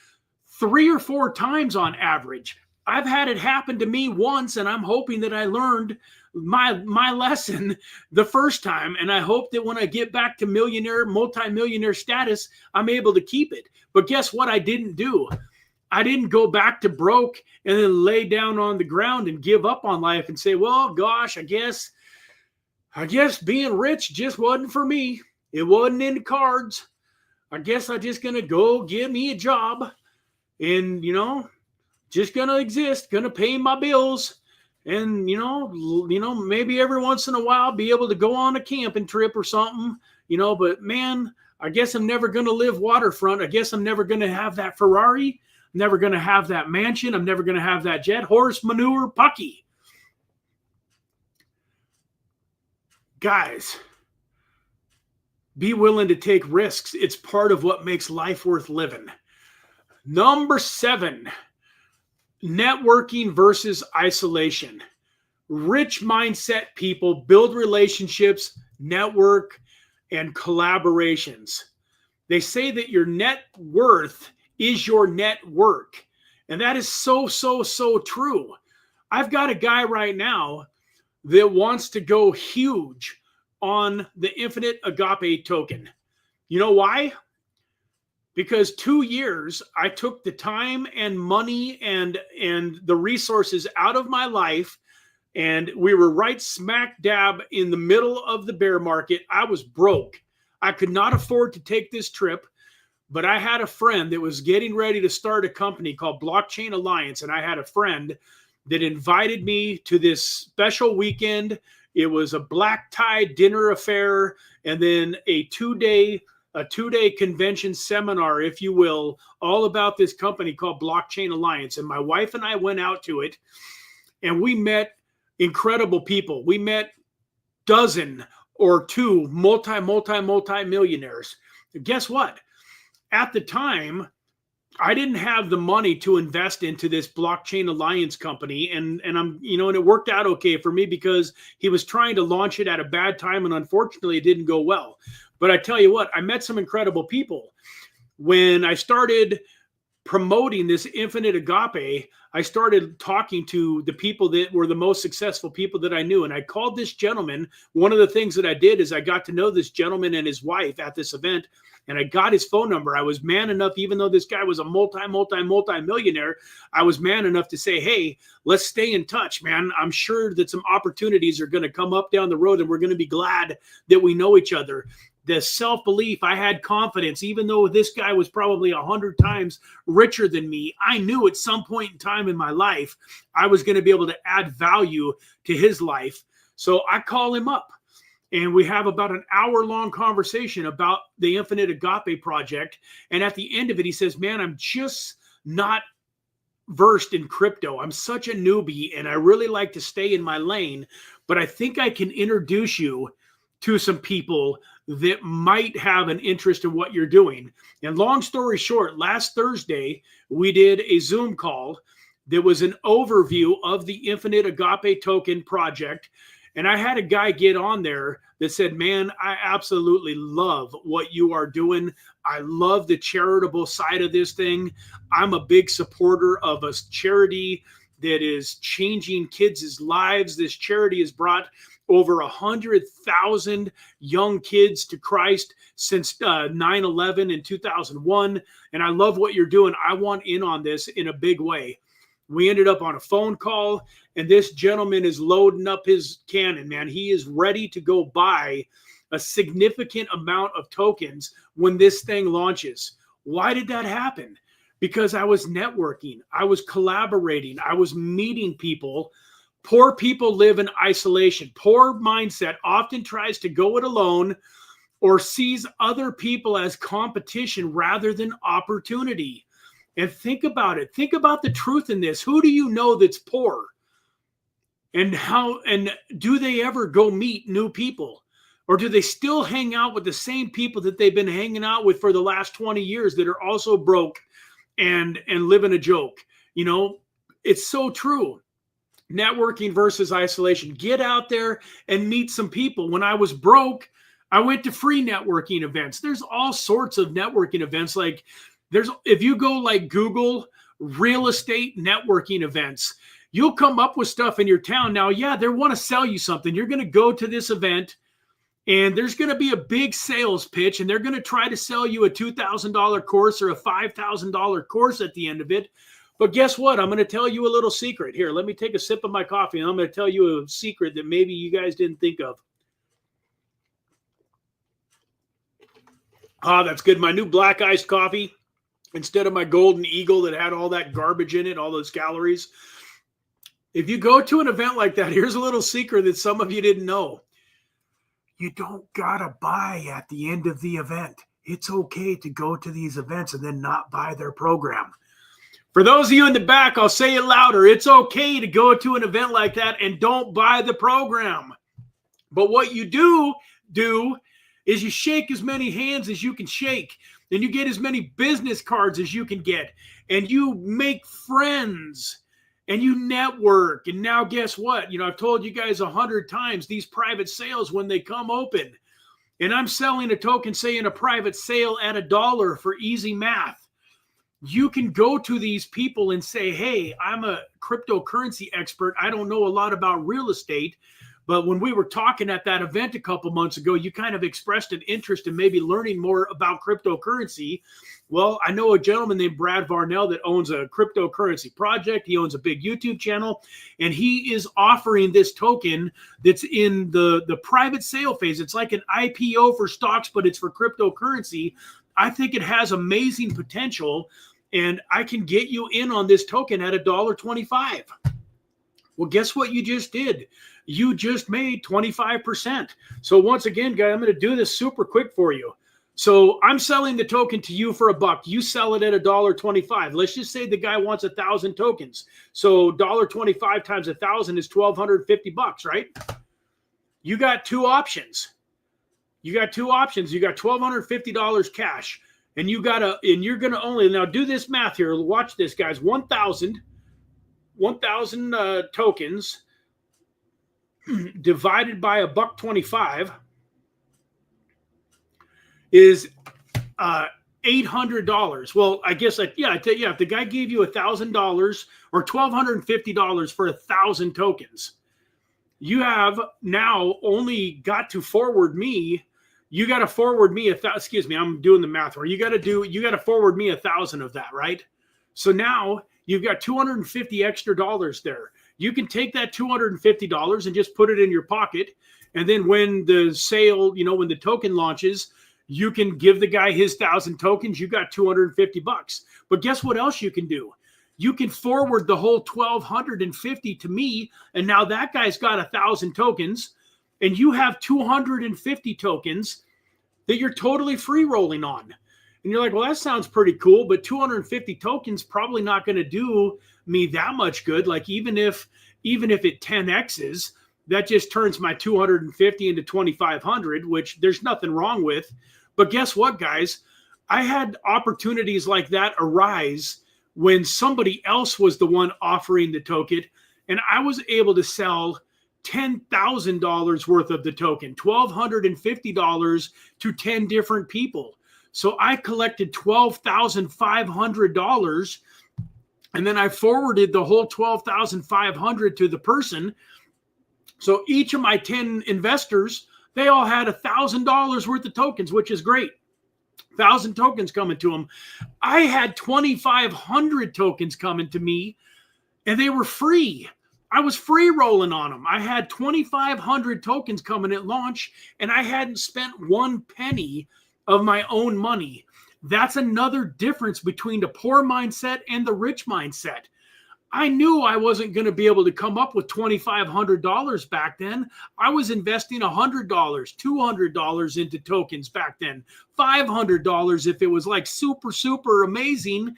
3 or 4 times on average. I've had it happen to me once, and I'm hoping that I learned my lesson the first time, and I hope that when I get back to multi-millionaire status, I'm able to keep it. But guess what I didn't do? I didn't go back to broke and then lay down on the ground and give up on life and say, well, gosh, I guess being rich just wasn't for me. It wasn't in the cards. I guess I'm just going to go get me a job and, you know, just going to exist, going to pay my bills. And, you know, maybe every once in a while be able to go on a camping trip or something, you know, but man, I guess I'm never going to live waterfront. I guess I'm never going to have that Ferrari. I'm never going to have that mansion. I'm never going to have that jet. Horse manure pucky. Guys, be willing to take risks. It's part of what makes life worth living. Number 7. Networking versus isolation. Rich mindset people build relationships, network, and collaborations. They say that your net worth is your network. And that is so true. I've got a guy right now that wants to go huge on the Infinite Agape token. You know why? Because 2 years, I took the time and money and the resources out of my life, and we were right smack dab in the middle of the bear market. I was broke. I could not afford to take this trip, but I had a friend that was getting ready to start a company called Blockchain Alliance, and I had a friend that invited me to this special weekend. It was a black tie dinner affair, and then a two-day convention seminar, if you will, all about this company called Blockchain Alliance. And my wife and I went out to it, and we met incredible people. We met dozen or two multi-millionaires. Guess what? At the time, I didn't have the money to invest into this Blockchain Alliance company. And I'm, you know, and it worked out okay for me because he was trying to launch it at a bad time. And unfortunately, it didn't go well. But I tell you what, I met some incredible people. When I started promoting this Infinite Agape, I started talking to the people that were the most successful people that I knew. And I called this gentleman. One of the things that I did is I got to know this gentleman and his wife at this event, and I got his phone number. I was man enough, even though this guy was a multi-millionaire, I was man enough to say, hey, let's stay in touch, man. I'm sure that some opportunities are going to come up down the road, and we're going to be glad that we know each other. The self-belief, I had confidence, even though this guy was probably 100 times richer than me. I knew at some point in time in my life, I was going to be able to add value to his life. So I call him up, and we have about an hour-long conversation about the Infinite Agape project. And at the end of it, he says, man, I'm just not versed in crypto. I'm such a newbie, and I really like to stay in my lane, but I think I can introduce you to some people that might have an interest in what you're doing. And long story short, last Thursday, we did a Zoom call. There was an overview of the Infinite Agape Token project. And I had a guy get on there that said, man, I absolutely love what you are doing. I love the charitable side of this thing. I'm a big supporter of a charity that is changing kids' lives. This charity has brought over 100,000 young kids to Christ since 9/11 in 2001. And I love what you're doing. I want in on this in a big way. We ended up on a phone call, and this gentleman is loading up his cannon, man. He is ready to go buy a significant amount of tokens when this thing launches. Why did that happen? Because I was networking. I was collaborating. I was meeting people. Poor people live in isolation. Poor mindset often tries to go it alone or sees other people as competition rather than opportunity. And think about it. Think about the truth in this. Who do you know that's poor? And do they ever go meet new people? Or do they still hang out with the same people that they've been hanging out with for the last 20 years that are also broke and living a joke? You know, it's so true. Networking versus isolation. Get out there and meet some people. When I was broke, I went to free networking events. There's all sorts of networking events. Like if you go like Google real estate networking events, you'll come up with stuff in your town. Now, yeah, they want to sell you something. You're going to go to this event and there's going to be a big sales pitch and they're going to try to sell you a $2,000 course or a $5,000 course at the end of it. But guess what? I'm going to tell you a little secret. Here, let me take a sip of my coffee and I'm going to tell you a secret that maybe you guys didn't think of. Ah, that's good. My new black iced coffee, instead of my Golden Eagle that had all that garbage in it, all those calories. If you go to an event like that, here's a little secret that some of you didn't know. You don't got to buy at the end of the event. It's okay to go to these events and then not buy their program. For those of you in the back, I'll say it louder. It's okay to go to an event like that and don't buy the program. But what you do is you shake as many hands as you can shake. And you get as many business cards as you can get. And you make friends. And you network. And now guess what? You know, I've told you guys 100 times, these private sales, when they come open, and I'm selling a token, say in a private sale at $1 for easy math. You can go to these people and say, hey, I'm a cryptocurrency expert. I don't know a lot about real estate. But when we were talking at that event a couple months ago, you kind of expressed an interest in maybe learning more about cryptocurrency. Well, I know a gentleman named Brad Varnell that owns a cryptocurrency project. He owns a big YouTube channel, and he is offering this token that's in the private sale phase. It's like an IPO for stocks, but it's for cryptocurrency. I think it has amazing potential, and I can get you in on this token at $1.25. Well, guess what you just did? You just made 25%. So once again, guys, I'm going to do this super quick for you. So I'm selling the token to you for $1. You sell it at $1.25. Let's just say the guy wants 1,000 tokens. So $1.25 times 1,000 is $1,250, right? You got two options. You got $1,250 cash, and you're going to only, now do this math here. Watch this, guys. 1,000 tokens divided by $1.25 is $800. Well, I guess if the guy gave you $1,000 or $1,250 for 1,000 tokens, you have now only got to forward me. You got to forward me I'm doing the math where you got to forward me 1,000 of that, right? So now you've got $250 extra there. You can take that $250 and just put it in your pocket. And then when the sale, when the token launches, you can give the guy his 1,000 tokens. You got $250. But guess what else you can do? You can forward the whole 1,250 to me. And now that guy's got 1,000 tokens and you have 250 tokens that you're totally free rolling on. And you're like, well, that sounds pretty cool, but 250 tokens probably not going to do me that much good. Like even if it 10x's, that just turns my 250 into 2,500, which there's nothing wrong with. But guess what, guys? I had opportunities like that arise when somebody else was the one offering the token, and I was able to sell $10,000 worth of the token, $1,250 to 10 different people. So I collected $12,500, and then I forwarded the whole $12,500 to the person. So each of my 10 investors, they all had $1,000 worth of tokens, which is great. 1,000 tokens coming to them. I had 2,500 tokens coming to me, and they were free. I was free rolling on them. I had 2,500 tokens coming at launch, and I hadn't spent one penny of my own money. That's another difference between the poor mindset and the rich mindset. I knew I wasn't going to be able to come up with $2,500 back then. I was investing $100, $200 into tokens back then, $500 if it was like super, super amazing.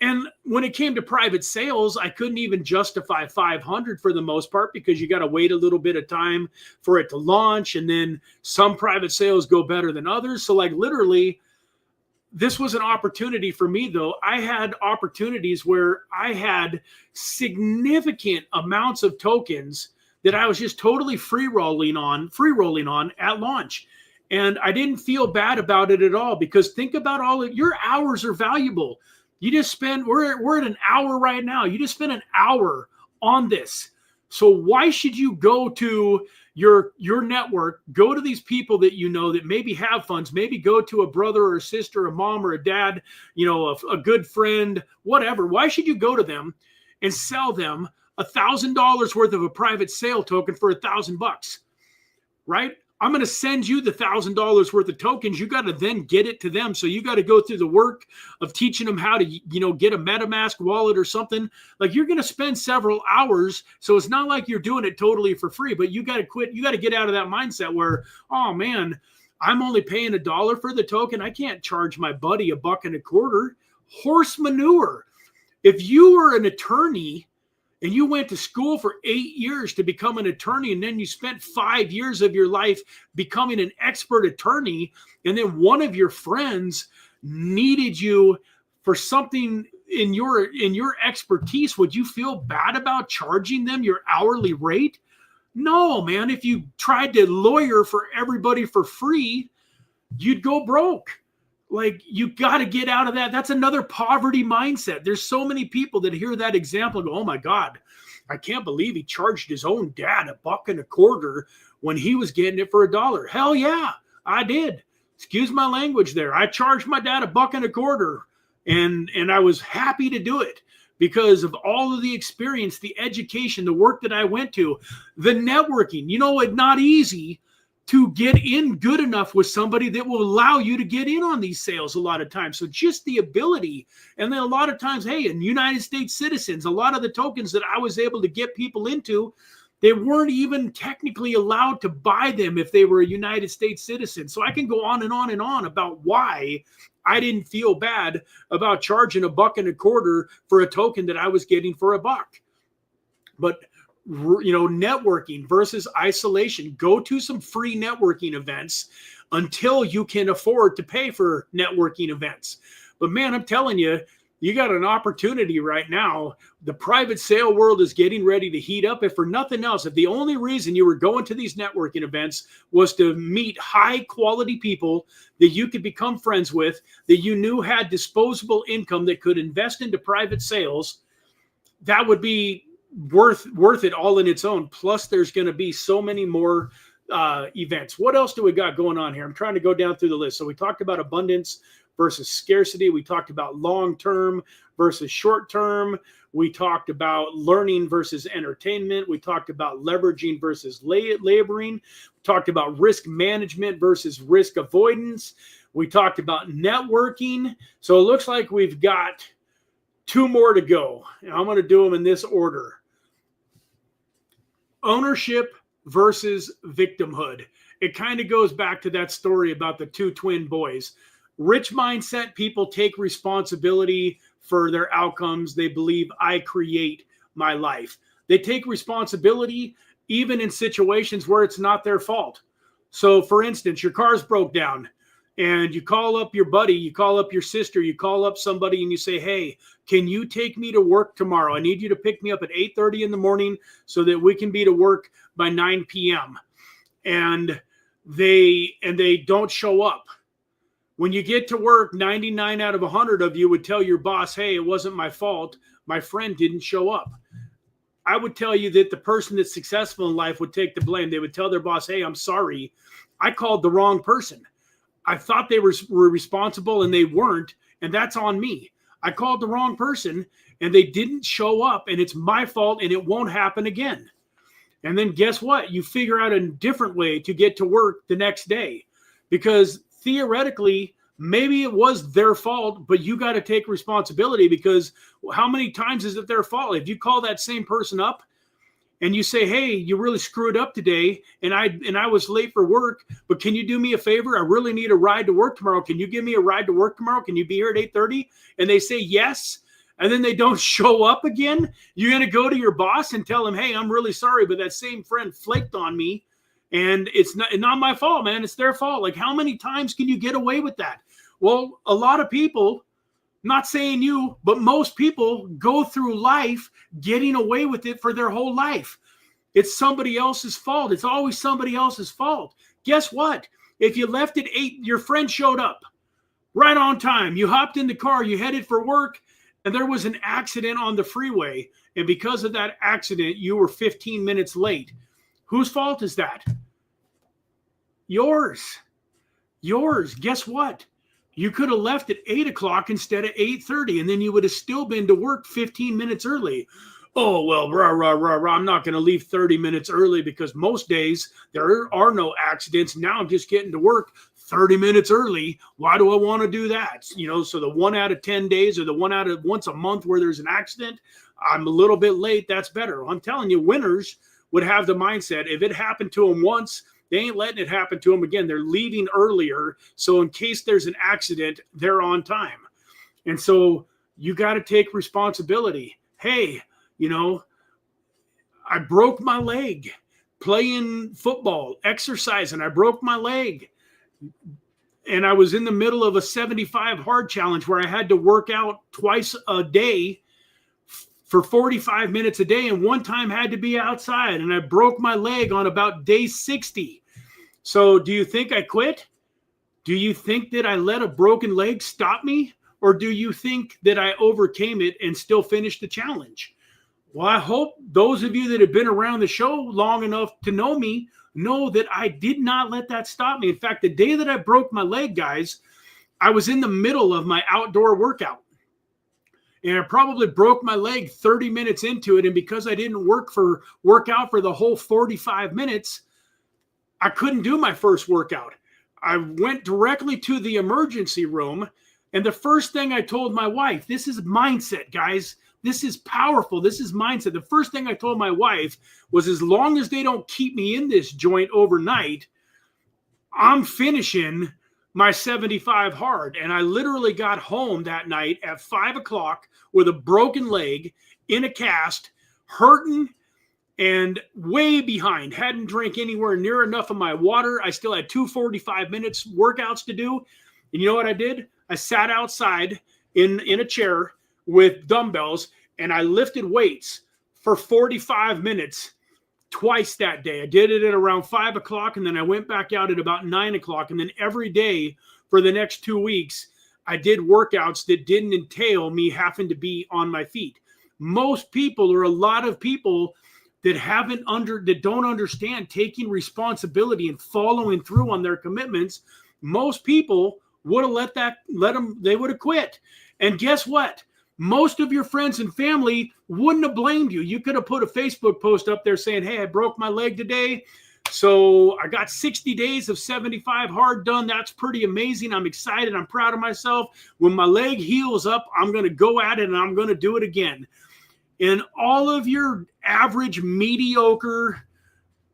And when it came to private sales, I couldn't even justify 500 for the most part, because you got to wait a little bit of time for it to launch. And then some private sales go better than others. So like literally, this was an opportunity for me, though. I had opportunities where I had significant amounts of tokens that I was just totally free rolling on at launch. And I didn't feel bad about it at all, because think about all of your hours are valuable. You just spend, we're at an hour right now. You just spent an hour on this. So why should you go to your network, go to these people that you know that maybe have funds, maybe go to a brother or a sister, a mom or a dad, you know, a good friend, whatever. Why should you go to them and sell them $1,000 worth of a private sale token for $1,000, right? I'm going to send you the $1,000 worth of tokens. You got to then get it to them. So you got to go through the work of teaching them how to, you know, get a MetaMask wallet or something. Like you're going to spend several hours. So it's not like you're doing it totally for free, but you got to quit. You got to get out of that mindset where, oh man, I'm only paying $1 for the token. I can't charge my buddy $1.25. Horse manure. If you were an attorney and you went to school for 8 years to become an attorney, and then you spent 5 years of your life becoming an expert attorney, and then one of your friends needed you for something in your expertise, would you feel bad about charging them your hourly rate? No, man. If you tried to lawyer for everybody for free, you'd go broke. Like, you got to get out of that. That's another poverty mindset. There's so many people that hear that example and go, oh my God, I can't believe he charged his own dad $1.25 when he was getting it for $1. Hell yeah, I did. Excuse my language there. I charged my dad $1.25, and I was happy to do it because of all of the experience, the education, the work that I went to, the networking. You know, it's not easy to get in good enough with somebody that will allow you to get in on these sales a lot of times. So just the ability. And then a lot of times, hey, in United States citizens, a lot of the tokens that I was able to get people into, they weren't even technically allowed to buy them if they were a United States citizen. So I can go on and on and on about why I didn't feel bad about charging $1.25 for a token that I was getting for $1. But you know, networking versus isolation. Go to some free networking events until you can afford to pay for networking events. But man, I'm telling you, you got an opportunity right now. The private sale world is getting ready to heat up. If for nothing else, if the only reason you were going to these networking events was to meet high quality people that you could become friends with, that you knew had disposable income that could invest into private sales, that would be worth it all in its own. Plus there's going to be so many more events. What else do we got going on here? I'm trying to go down through the list. So we talked about abundance versus scarcity. We talked about long-term versus short-term. We talked about learning versus entertainment. We talked about leveraging versus laboring. We talked about risk management versus risk avoidance. We talked about networking. So it looks like we've got 2 more to go. And I'm going to do them in this order. Ownership versus victimhood. It kind of goes back to that story about the 2 twin boys. Rich mindset people take responsibility for their outcomes. They believe I create my life. They take responsibility even in situations where it's not their fault. So for instance, your car's broke down and you call up your buddy, you call up your sister, you call up somebody and you say, hey, can you take me to work tomorrow? I need you to pick me up at 8:30 in the morning so that we can be to work by 9 p.m. And they don't show up. When you get to work, 99 out of 100 of you would tell your boss, hey, it wasn't my fault. My friend didn't show up. I would tell you that the person that's successful in life would take the blame. They would tell their boss, hey, I'm sorry. I called the wrong person. I thought they were responsible and they weren't, and that's on me. I called the wrong person and they didn't show up, and it's my fault, and it won't happen again. And then guess what? You figure out a different way to get to work the next day, because theoretically, maybe it was their fault, but you got to take responsibility, because how many times is it their fault? If you call that same person up and you say, hey, you really screwed up today, and I was late for work, but can you do me a favor? I really need a ride to work tomorrow. Can you give me a ride to work tomorrow? Can you be here at 8:30? And they say yes, and then they don't show up again. You're going to go to your boss and tell him, hey, I'm really sorry, but that same friend flaked on me, and it's not my fault, man. It's their fault. Like, how many times can you get away with that? Well, a lot of people, not saying you, but most people go through life getting away with it for their whole life. It's somebody else's fault. It's always somebody else's fault. Guess what? If you left at 8, your friend showed up right on time. You hopped in the car, you headed for work, and there was an accident on the freeway. And because of that accident, you were 15 minutes late. Whose fault is that? Yours. Yours. Guess what? You could have left at 8 o'clock instead of 8:30, and then you would have still been to work 15 minutes early. Oh, well, I'm not going to leave 30 minutes early because most days there are no accidents. Now I'm just getting to work 30 minutes early. Why do I want to do that? You know, so the 1 out of 10 days, or the 1 out of once a month where there's an accident, I'm a little bit late. That's better. I'm telling you, winners would have the mindset, if it happened to them once, they ain't letting it happen to them again. They're leaving earlier, so in case there's an accident, they're on time. And so you got to take responsibility. Hey, you know, I broke my leg playing football, exercising. I broke my leg. And I was in the middle of a 75 hard challenge where I had to work out twice a day for 45 minutes a day, and one time had to be outside, and I broke my leg on about day 60. So do you think I quit? Do you think that I let a broken leg stop me? Or do you think that I overcame it and still finished the challenge? Well, I hope those of you that have been around the show long enough to know me know that I did not let that stop me. In fact, the day that I broke my leg, guys, I was in the middle of my outdoor workout. And I probably broke my leg 30 minutes into it. And because I didn't work out for the whole 45 minutes, I couldn't do my first workout. I went directly to the emergency room. And the first thing I told my wife, this is mindset, guys. This is powerful. This is mindset. The first thing I told my wife was, as long as they don't keep me in this joint overnight, I'm finishing my 75 hard. And I literally got home that night at 5 o'clock with a broken leg, in a cast, hurting, and way behind. Hadn't drank anywhere near enough of my water. I still had 2 45 minutes workouts to do. And you know what I did? I sat outside in a chair with dumbbells, and I lifted weights for 45 minutes twice that day. I did it at around 5 o'clock, and then I went back out at about 9 o'clock. And then every day for the next 2 weeks, I did workouts that didn't entail me having to be on my feet. Most people, or a lot of people that don't understand taking responsibility and following through on their commitments, most people would have they would have quit. And guess what? Most of your friends and family wouldn't have blamed you. You could have put a Facebook post up there saying, hey, I broke my leg today, so I got 60 days of 75 hard done. That's pretty amazing. I'm excited. I'm proud of myself. When my leg heals up, I'm going to go at it and I'm going to do it again. And all of your average, mediocre,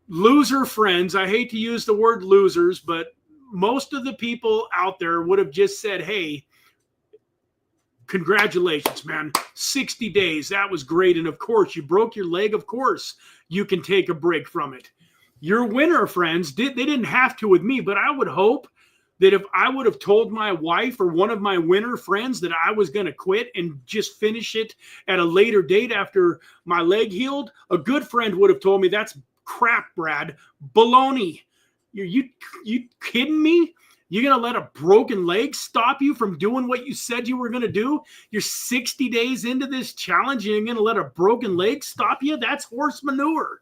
loser friends, I hate to use the word losers, but most of the people out there would have just said, hey, congratulations, man. 60 days. That was great. And of course, you broke your leg. Of course, you can take a break from it. Your winner friends, they didn't have to with me, but I would hope that if I would have told my wife or one of my winner friends that I was going to quit and just finish it at a later date after my leg healed, a good friend would have told me, that's crap, Brad. Baloney. You kidding me? You're going to let a broken leg stop you from doing what you said you were going to do? You're 60 days into this challenge and you're going to let a broken leg stop you? That's horse manure.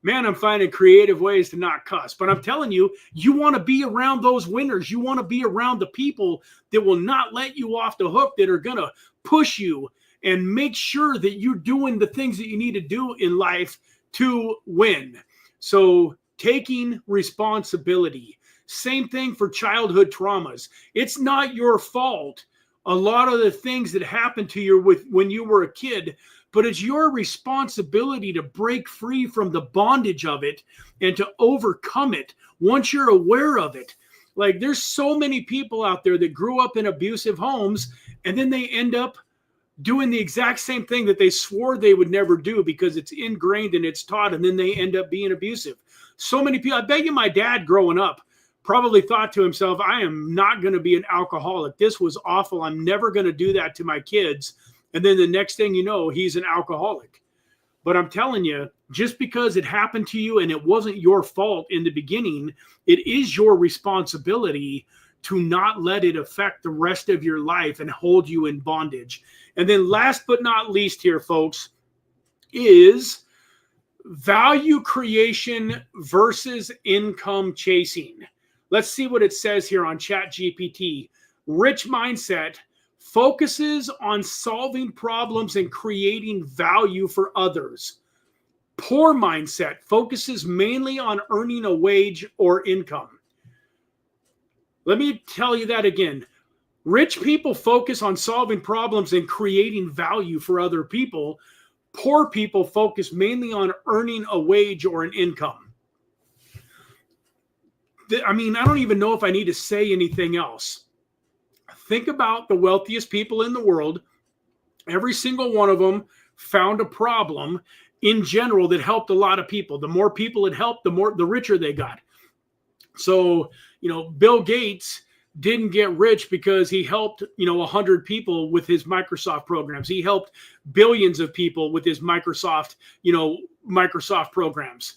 Man, I'm finding creative ways to not cuss. But I'm telling you, you want to be around those winners. You want to be around the people that will not let you off the hook, that are going to push you and make sure that you're doing the things that you need to do in life to win. So taking responsibility. Same thing for childhood traumas. It's not your fault, a lot of the things that happened to you when you were a kid, but it's your responsibility to break free from the bondage of it and to overcome it once you're aware of it. Like, there's so many people out there that grew up in abusive homes and then they end up doing the exact same thing that they swore they would never do because it's ingrained and it's taught, and then they end up being abusive. So many people, I bet you my dad growing up probably thought to himself, I am not going to be an alcoholic. This was awful. I'm never going to do that to my kids. And then the next thing you know, he's an alcoholic. But I'm telling you, just because it happened to you and it wasn't your fault in the beginning, it is your responsibility to not let it affect the rest of your life and hold you in bondage. And then last but not least here, folks, is value creation versus income chasing. Let's see what it says here on ChatGPT. Rich mindset focuses on solving problems and creating value for others. Poor mindset focuses mainly on earning a wage or income. Let me tell you that again. Rich people focus on solving problems and creating value for other people. Poor people focus mainly on earning a wage or an income. I mean, I don't even know if I need to say anything else. Think about the wealthiest people in the world. Every single one of them found a problem in general that helped a lot of people. The more people it helped, the richer they got. So, Bill Gates didn't get rich because he helped, 100 people with his Microsoft programs. He helped billions of people with his Microsoft programs.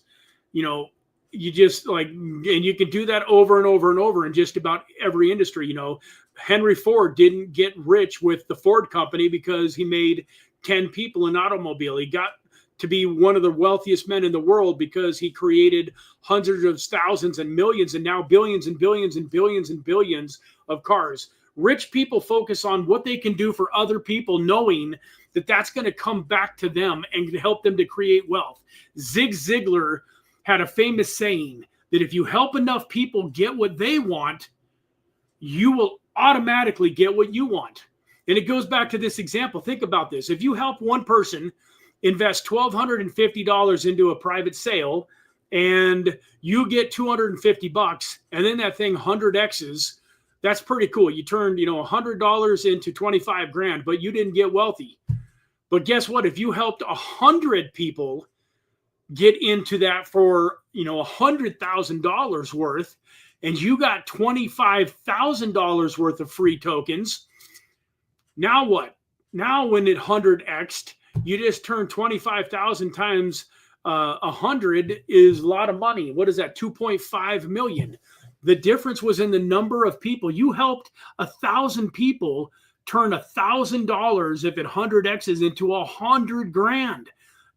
You just and you can do that over and over and over in just about every industry. Henry Ford didn't get rich with the Ford company because he made 10 people an automobile. He got to be one of the wealthiest men in the world because he created hundreds of thousands and millions and now billions and billions and billions and billions of cars. Rich people focus on what they can do for other people, knowing that that's going to come back to them and help them to create wealth. Zig Ziglar had a famous saying that if you help enough people get what they want, you will automatically get what you want. And it goes back to this example. Think about this. If you help one person invest $1,250 into a private sale and you get $250 and then that thing 100x's, that's pretty cool. You turned, $100 into 25 grand, but you didn't get wealthy. But guess what? If you helped 100 people get into that for, $100,000 worth, and you got $25,000 worth of free tokens, now what? Now when it 100x'd, you just turn 25,000 times 100 is a lot of money. What is that? 2.5 million. The difference was in the number of people. You helped 1,000 people turn $1,000 if it 100x's into 100 grand.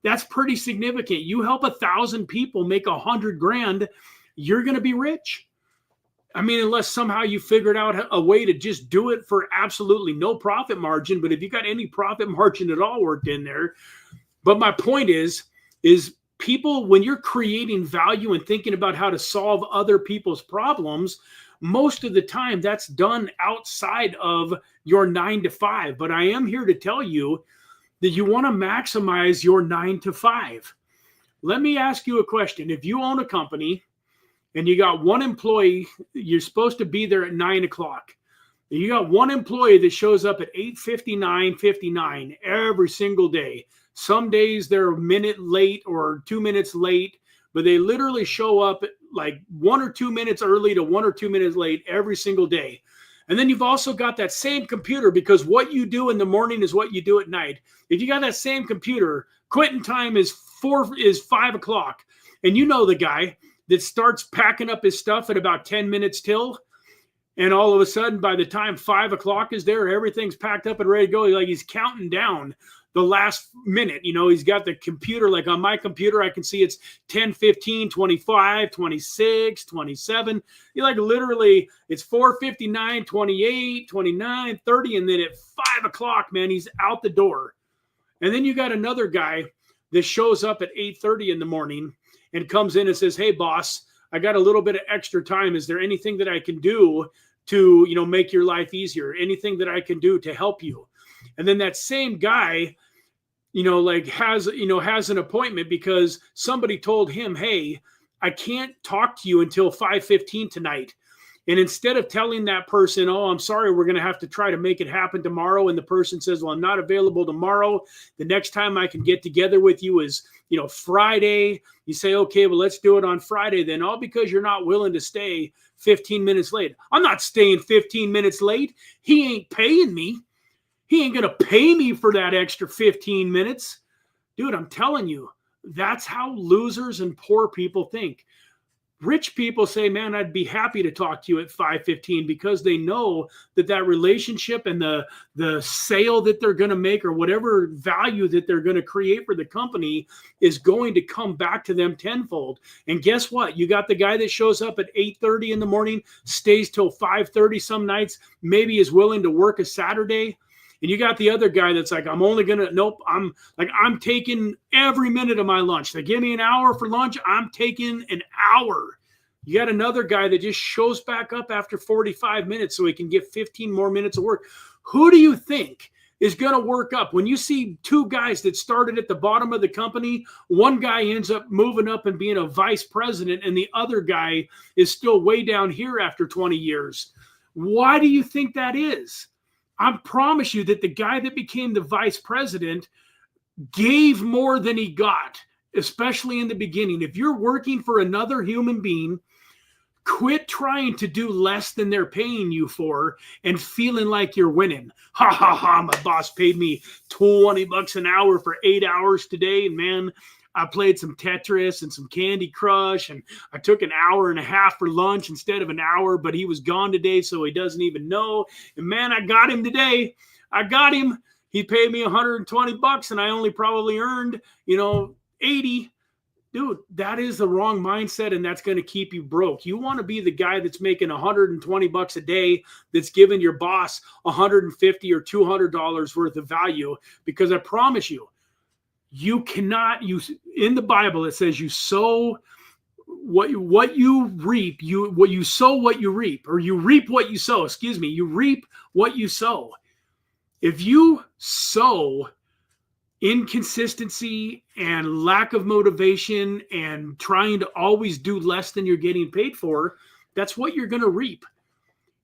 That's pretty significant. You help 1,000 people make 100 grand, you're going to be rich. I mean, unless somehow you figured out a way to just do it for absolutely no profit margin. But if you got any profit margin at all worked in there. But my point is people, when you're creating value and thinking about how to solve other people's problems, most of the time that's done outside of your 9 to 5. But I am here to tell you that you want to maximize your 9 to 5. Let me ask you a question. If you own a company and you got one employee, you're supposed to be there at 9 o'clock. You got one employee that shows up at 8:59 every single day. Some days they're a minute late or 2 minutes late, but they literally show up like 1 or 2 minutes early to 1 or 2 minutes late every single day. And then you've also got that same computer, because what you do in the morning is what you do at night. If you got that same computer, quitting time is 5 o'clock. And you know the guy that starts packing up his stuff at about 10 minutes till, and all of a sudden, by the time 5 o'clock is there, everything's packed up and ready to go. Like he's counting down the last minute. You know, he's got the computer, like on my computer, I can see it's 10, 15, 25, 26, 27. You're like literally it's 4:59, 28, 29, 30. And then at 5 o'clock, man, he's out the door. And then you got another guy that shows up at 8:30 in the morning and comes in and says, hey, boss, I got a little bit of extra time. Is there anything that I can do to, you know, make your life easier? Anything that I can do to help you? And then that same guy, you know, like has an appointment because somebody told him, hey, I can't talk to you until 5:15 tonight. And instead of telling that person, oh, I'm sorry, we're going to have to try to make it happen tomorrow. And the person says, well, I'm not available tomorrow. The next time I can get together with you is, you know, Friday. You say, okay, well, let's do it on Friday then, all because you're not willing to stay 15 minutes late. I'm not staying 15 minutes late. He ain't paying me. He ain't going to pay me for that extra 15 minutes. Dude, I'm telling you, that's how losers and poor people think. Rich people say, man, I'd be happy to talk to you at 5:15 because they know that that relationship and the sale that they're going to make or whatever value that they're going to create for the company is going to come back to them tenfold. And guess what? You got the guy that shows up at 8:30 in the morning, stays till 5:30 some nights, maybe is willing to work a Saturday. And you got the other guy that's like, I'm taking every minute of my lunch. They give me an hour for lunch, I'm taking an hour. You got another guy that just shows back up after 45 minutes so he can get 15 more minutes of work. Who do you think is going to work up? When you see two guys that started at the bottom of the company, one guy ends up moving up and being a vice president, and the other guy is still way down here after 20 years. Why do you think that is? I promise you that the guy that became the vice president gave more than he got, especially in the beginning. If you're working for another human being, quit trying to do less than they're paying you for and feeling like you're winning. Ha ha ha, my boss paid me $20 an hour for 8 hours today. And man, I played some Tetris and some Candy Crush, and I took an hour and a half for lunch instead of an hour, but he was gone today, so he doesn't even know. And man, I got him today. I got him. He paid me $120, and I only probably earned, 80. Dude, that is the wrong mindset, and that's going to keep you broke. You want to be the guy that's making $120 a day, that's giving your boss $150 or $200 worth of value, because I promise you, you cannot use in the Bible. It says you sow what you reap. You sow what you reap, or you reap what you sow. Excuse me. You reap what you sow. If you sow inconsistency and lack of motivation and trying to always do less than you're getting paid for, that's what you're going to reap.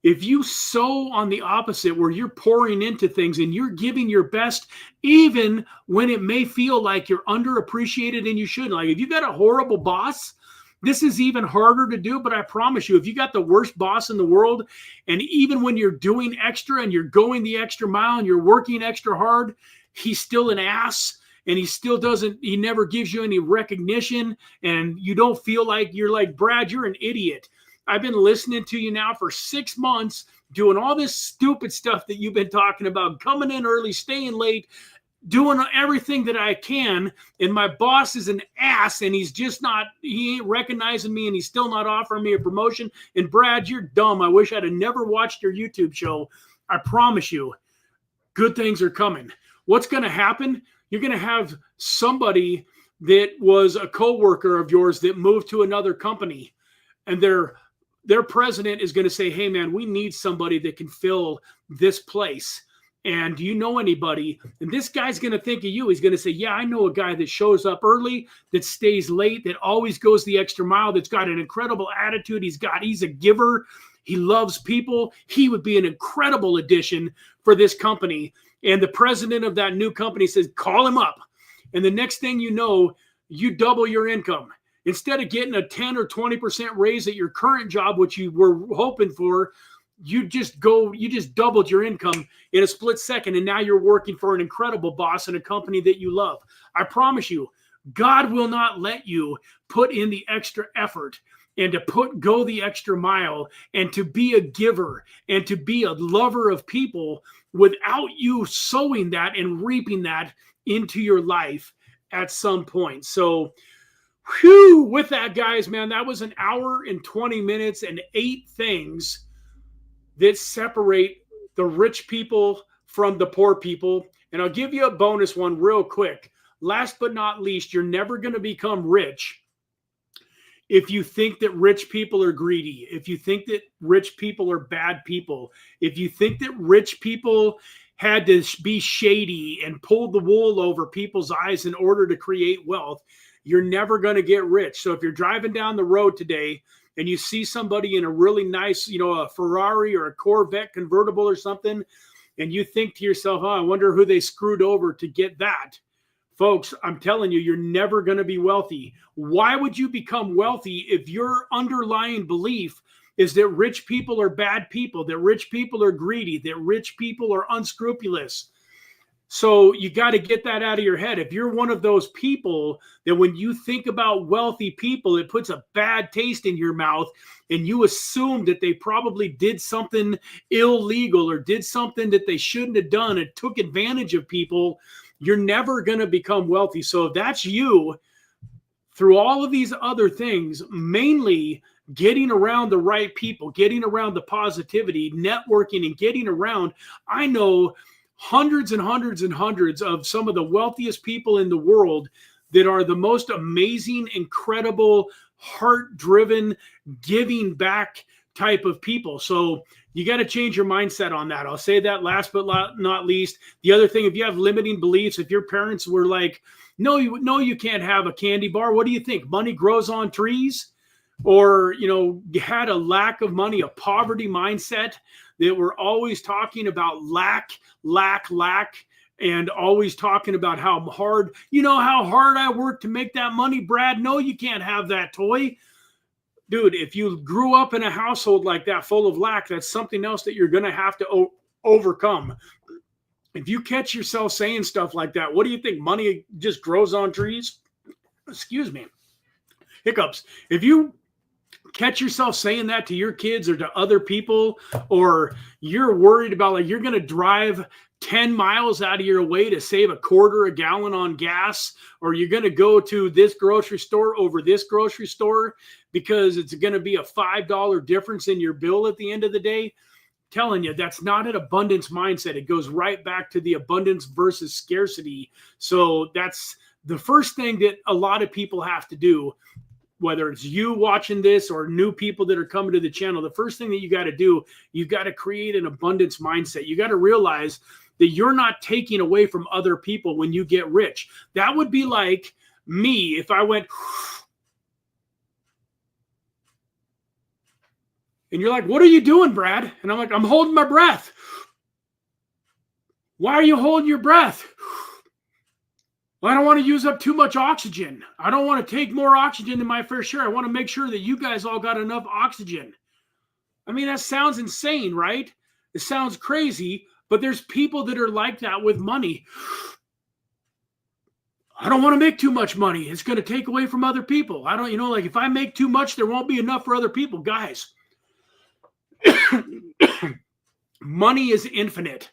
If you sow on the opposite, where you're pouring into things and you're giving your best, even when it may feel like you're underappreciated and you shouldn't. Like if you got a horrible boss, this is even harder to do, but I promise you, if you got the worst boss in the world, and even when you're doing extra and you're going the extra mile and you're working extra hard, he's still an ass, and he never gives you any recognition, and you don't feel like you're like, Brad, you're an idiot. I've been listening to you now for 6 months, doing all this stupid stuff that you've been talking about, coming in early, staying late, doing everything that I can, and my boss is an ass, and he ain't recognizing me, and he's still not offering me a promotion. And Brad, you're dumb. I wish I'd have never watched your YouTube show. I promise you, good things are coming. What's going to happen? You're going to have somebody that was a coworker of yours that moved to another company, and their president is going to say, hey, man, we need somebody that can fill this place. And do you know anybody? And this guy's going to think of you. He's going to say, yeah, I know a guy that shows up early, that stays late, that always goes the extra mile, that's got an incredible attitude. He's a giver. He loves people. He would be an incredible addition for this company. And the president of that new company says, call him up. And the next thing you know, you double your income. Instead of getting a 10 or 20% raise at your current job, which you were hoping for, you just doubled your income in a split second. And now you're working for an incredible boss in a company that you love. I promise you, God will not let you put in the extra effort and to go the extra mile and to be a giver and to be a lover of people without you sowing that and reaping that into your life at some point. So, whew, with that, guys, man, that was an hour and 20 minutes and 8 things that separate the rich people from the poor people. And I'll give you a bonus one real quick. Last but not least, you're never going to become rich if you think that rich people are greedy, if you think that rich people are bad people, if you think that rich people had to be shady and pull the wool over people's eyes in order to create wealth, you're never going to get rich. So if you're driving down the road today and you see somebody in a really nice, a Ferrari or a Corvette convertible or something, and you think to yourself, I wonder who they screwed over to get that. Folks, I'm telling you, you're never going to be wealthy. Why would you become wealthy if your underlying belief is that rich people are bad people, that rich people are greedy, that rich people are unscrupulous? So you got to get that out of your head. If you're one of those people that when you think about wealthy people, it puts a bad taste in your mouth and you assume that they probably did something illegal or did something that they shouldn't have done and took advantage of people, you're never going to become wealthy. So if that's you, through all of these other things, mainly getting around the right people, getting around the positivity, networking, and getting around, I know hundreds and hundreds and hundreds of some of the wealthiest people in the world that are the most amazing, incredible, heart-driven, giving back type of people. So you got to change your mindset on that. I'll say that last but not least. The other thing, if you have limiting beliefs, if your parents were like, no, you can't have a candy bar. What do you think? Money grows on trees? Or, you had a lack of money, a poverty mindset that we're always talking about lack, and always talking about how hard, how hard I work to make that money, Brad. No, you can't have that toy. Dude, if you grew up in a household like that full of lack, that's something else that you're going to have to overcome. If you catch yourself saying stuff like that, what do you think? Money just grows on trees? Excuse me. Hiccups. If you catch yourself saying that to your kids or to other people, or you're worried about like you're going to drive 10 miles out of your way to save a quarter a gallon on gas, or you're going to go to this grocery store over this grocery store because it's going to be a $5 difference in your bill at the end of the day, telling you that's not an abundance mindset. It goes right back to the abundance versus scarcity. So that's the first thing that a lot of people have to do, whether it's you watching this or new people that are coming to the channel. The first thing that you got to do, you got to create an abundance mindset. You got to realize that you're not taking away from other people when you get rich. That would be like me if I went, and you're like, what are you doing, Brad? And I'm like, I'm holding my breath. Why are you holding your breath? Well, I don't want to use up too much oxygen. I don't want to take more oxygen than my fair share. I want to make sure that you guys all got enough oxygen. I mean, that sounds insane, right? It sounds crazy, but there's people that are like that with money. I don't want to make too much money. It's going to take away from other people. I don't, like if I make too much, there won't be enough for other people. Guys, money is infinite.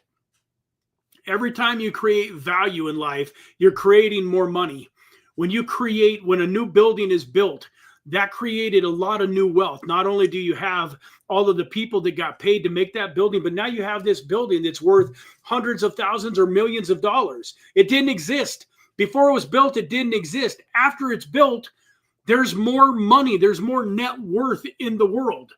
Every time you create value in life, you're creating more money. When a new building is built, that created a lot of new wealth. Not only do you have all of the people that got paid to make that building, but now you have this building that's worth hundreds of thousands or millions of dollars. It didn't exist. Before it was built, it didn't exist. After it's built, there's more money. There's more net worth in the world.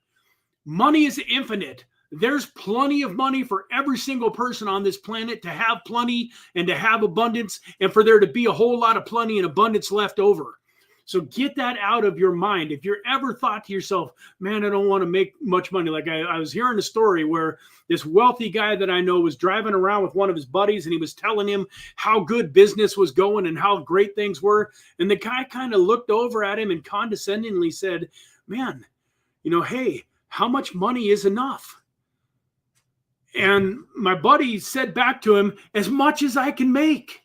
Money is infinite. There's plenty of money for every single person on this planet to have plenty and to have abundance, and for there to be a whole lot of plenty and abundance left over. So get that out of your mind. If you're ever thought to yourself, man, I don't want to make much money. Like I was hearing a story where this wealthy guy that I know was driving around with one of his buddies, and he was telling him how good business was going and how great things were. And the guy kind of looked over at him and condescendingly said, man, hey, how much money is enough? And my buddy said back to him, as much as I can make.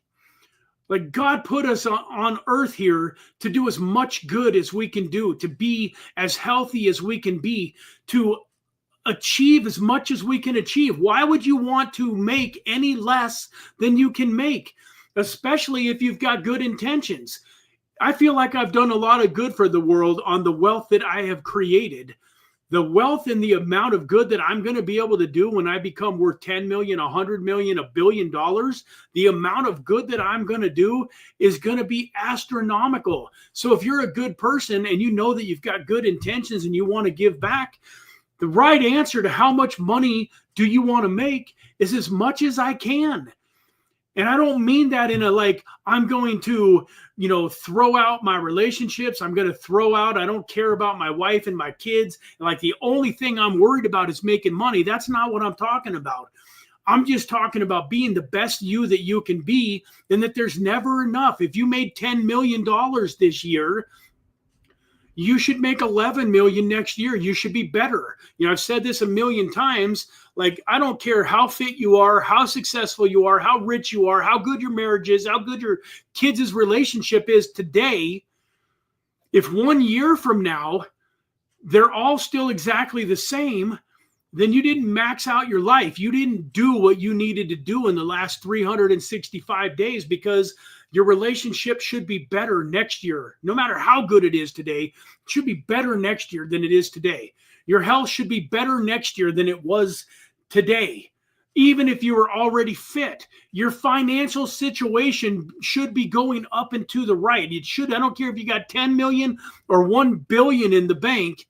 Like, God put us on earth here to do as much good as we can do, to be as healthy as we can be, to achieve as much as we can achieve. Why would you want to make any less than you can make, especially if you've got good intentions? I feel like I've done a lot of good for the world on the wealth that I have created. The wealth and the amount of good that I'm going to be able to do when I become worth 10 million, 100 million, $1 billion, the amount of good that I'm going to do is going to be astronomical. So if you're a good person and you know that you've got good intentions and you want to give back, the right answer to how much money do you want to make is as much as I can. And I don't mean that in a like, I'm going to, throw out my relationships. I'm going to throw out, I don't care about my wife and my kids. Like the only thing I'm worried about is making money. That's not what I'm talking about. I'm just talking about being the best you that you can be, and that there's never enough. If you made $10 million this year, you should make 11 million next year. You should be better. I've said this a million times. Like, I don't care how fit you are, how successful you are, how rich you are, how good your marriage is, how good your kids' relationship is today. If 1 year from now, they're all still exactly the same, then you didn't max out your life. You didn't do what you needed to do in the last 365 days, because your relationship should be better next year. No matter how good it is today, it should be better next year than it is today. Your health should be better next year than it was today. Even if you were already fit, your financial situation should be going up and to the right. It should, I don't care if you got 10 million or 1 billion in the bank.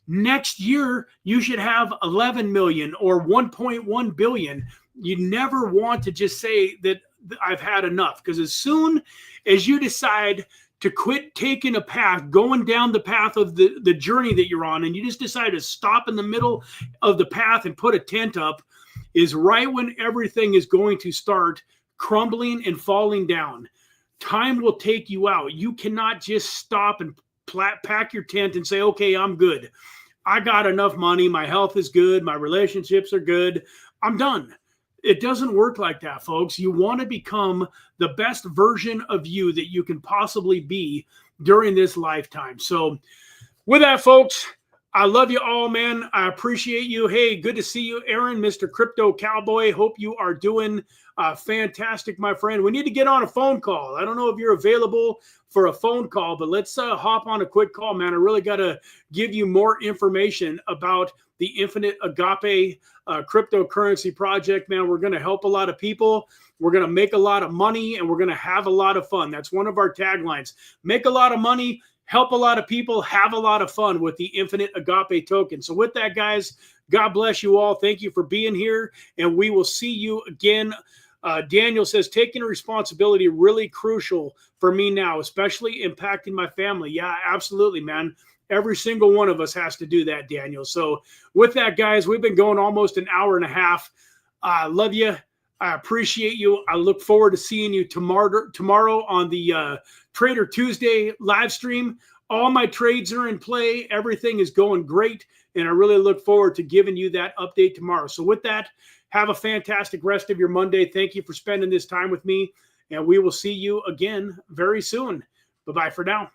Next year, you should have 11 million or 1.1 billion. You never want to just say that I've had enough, because as soon as you decide to quit taking a path, going down the path of the journey that you're on, and you just decide to stop in the middle of the path and put a tent up, is right when everything is going to start crumbling and falling down. Time will take you out. You cannot just stop and pack your tent and say, okay, I'm good. I got enough money. My health is good. My relationships are good. I'm done. It doesn't work like that, folks. You want to become the best version of you that you can possibly be during this lifetime. So with that, folks, I love you all, man. I appreciate you. Hey, good to see you, Aaron, Mr. Crypto Cowboy. Hope you are doing fantastic, my friend. We need to get on a phone call. I don't know if you're available for a phone call, but let's hop on a quick call, man. I really got to give you more information about the Infinite Agape cryptocurrency project, man. We're going to help a lot of people. We're going to make a lot of money, and we're going to have a lot of fun. That's one of our taglines. Make a lot of money, help a lot of people, have a lot of fun with the Infinite Agape token. So with that, guys, God bless you all. Thank you for being here, and we will see you again. Daniel says, taking responsibility really crucial for me now, especially impacting my family. Yeah, absolutely, man. Every single one of us has to do that, Daniel. So with that, guys, we've been going almost an hour and a half. I love you. I appreciate you. I look forward to seeing you tomorrow on the Trader Tuesday live stream. All my trades are in play. Everything is going great, and I really look forward to giving you that update tomorrow. So with that, have a fantastic rest of your Monday. Thank you for spending this time with me, and we will see you again very soon. Bye-bye for now.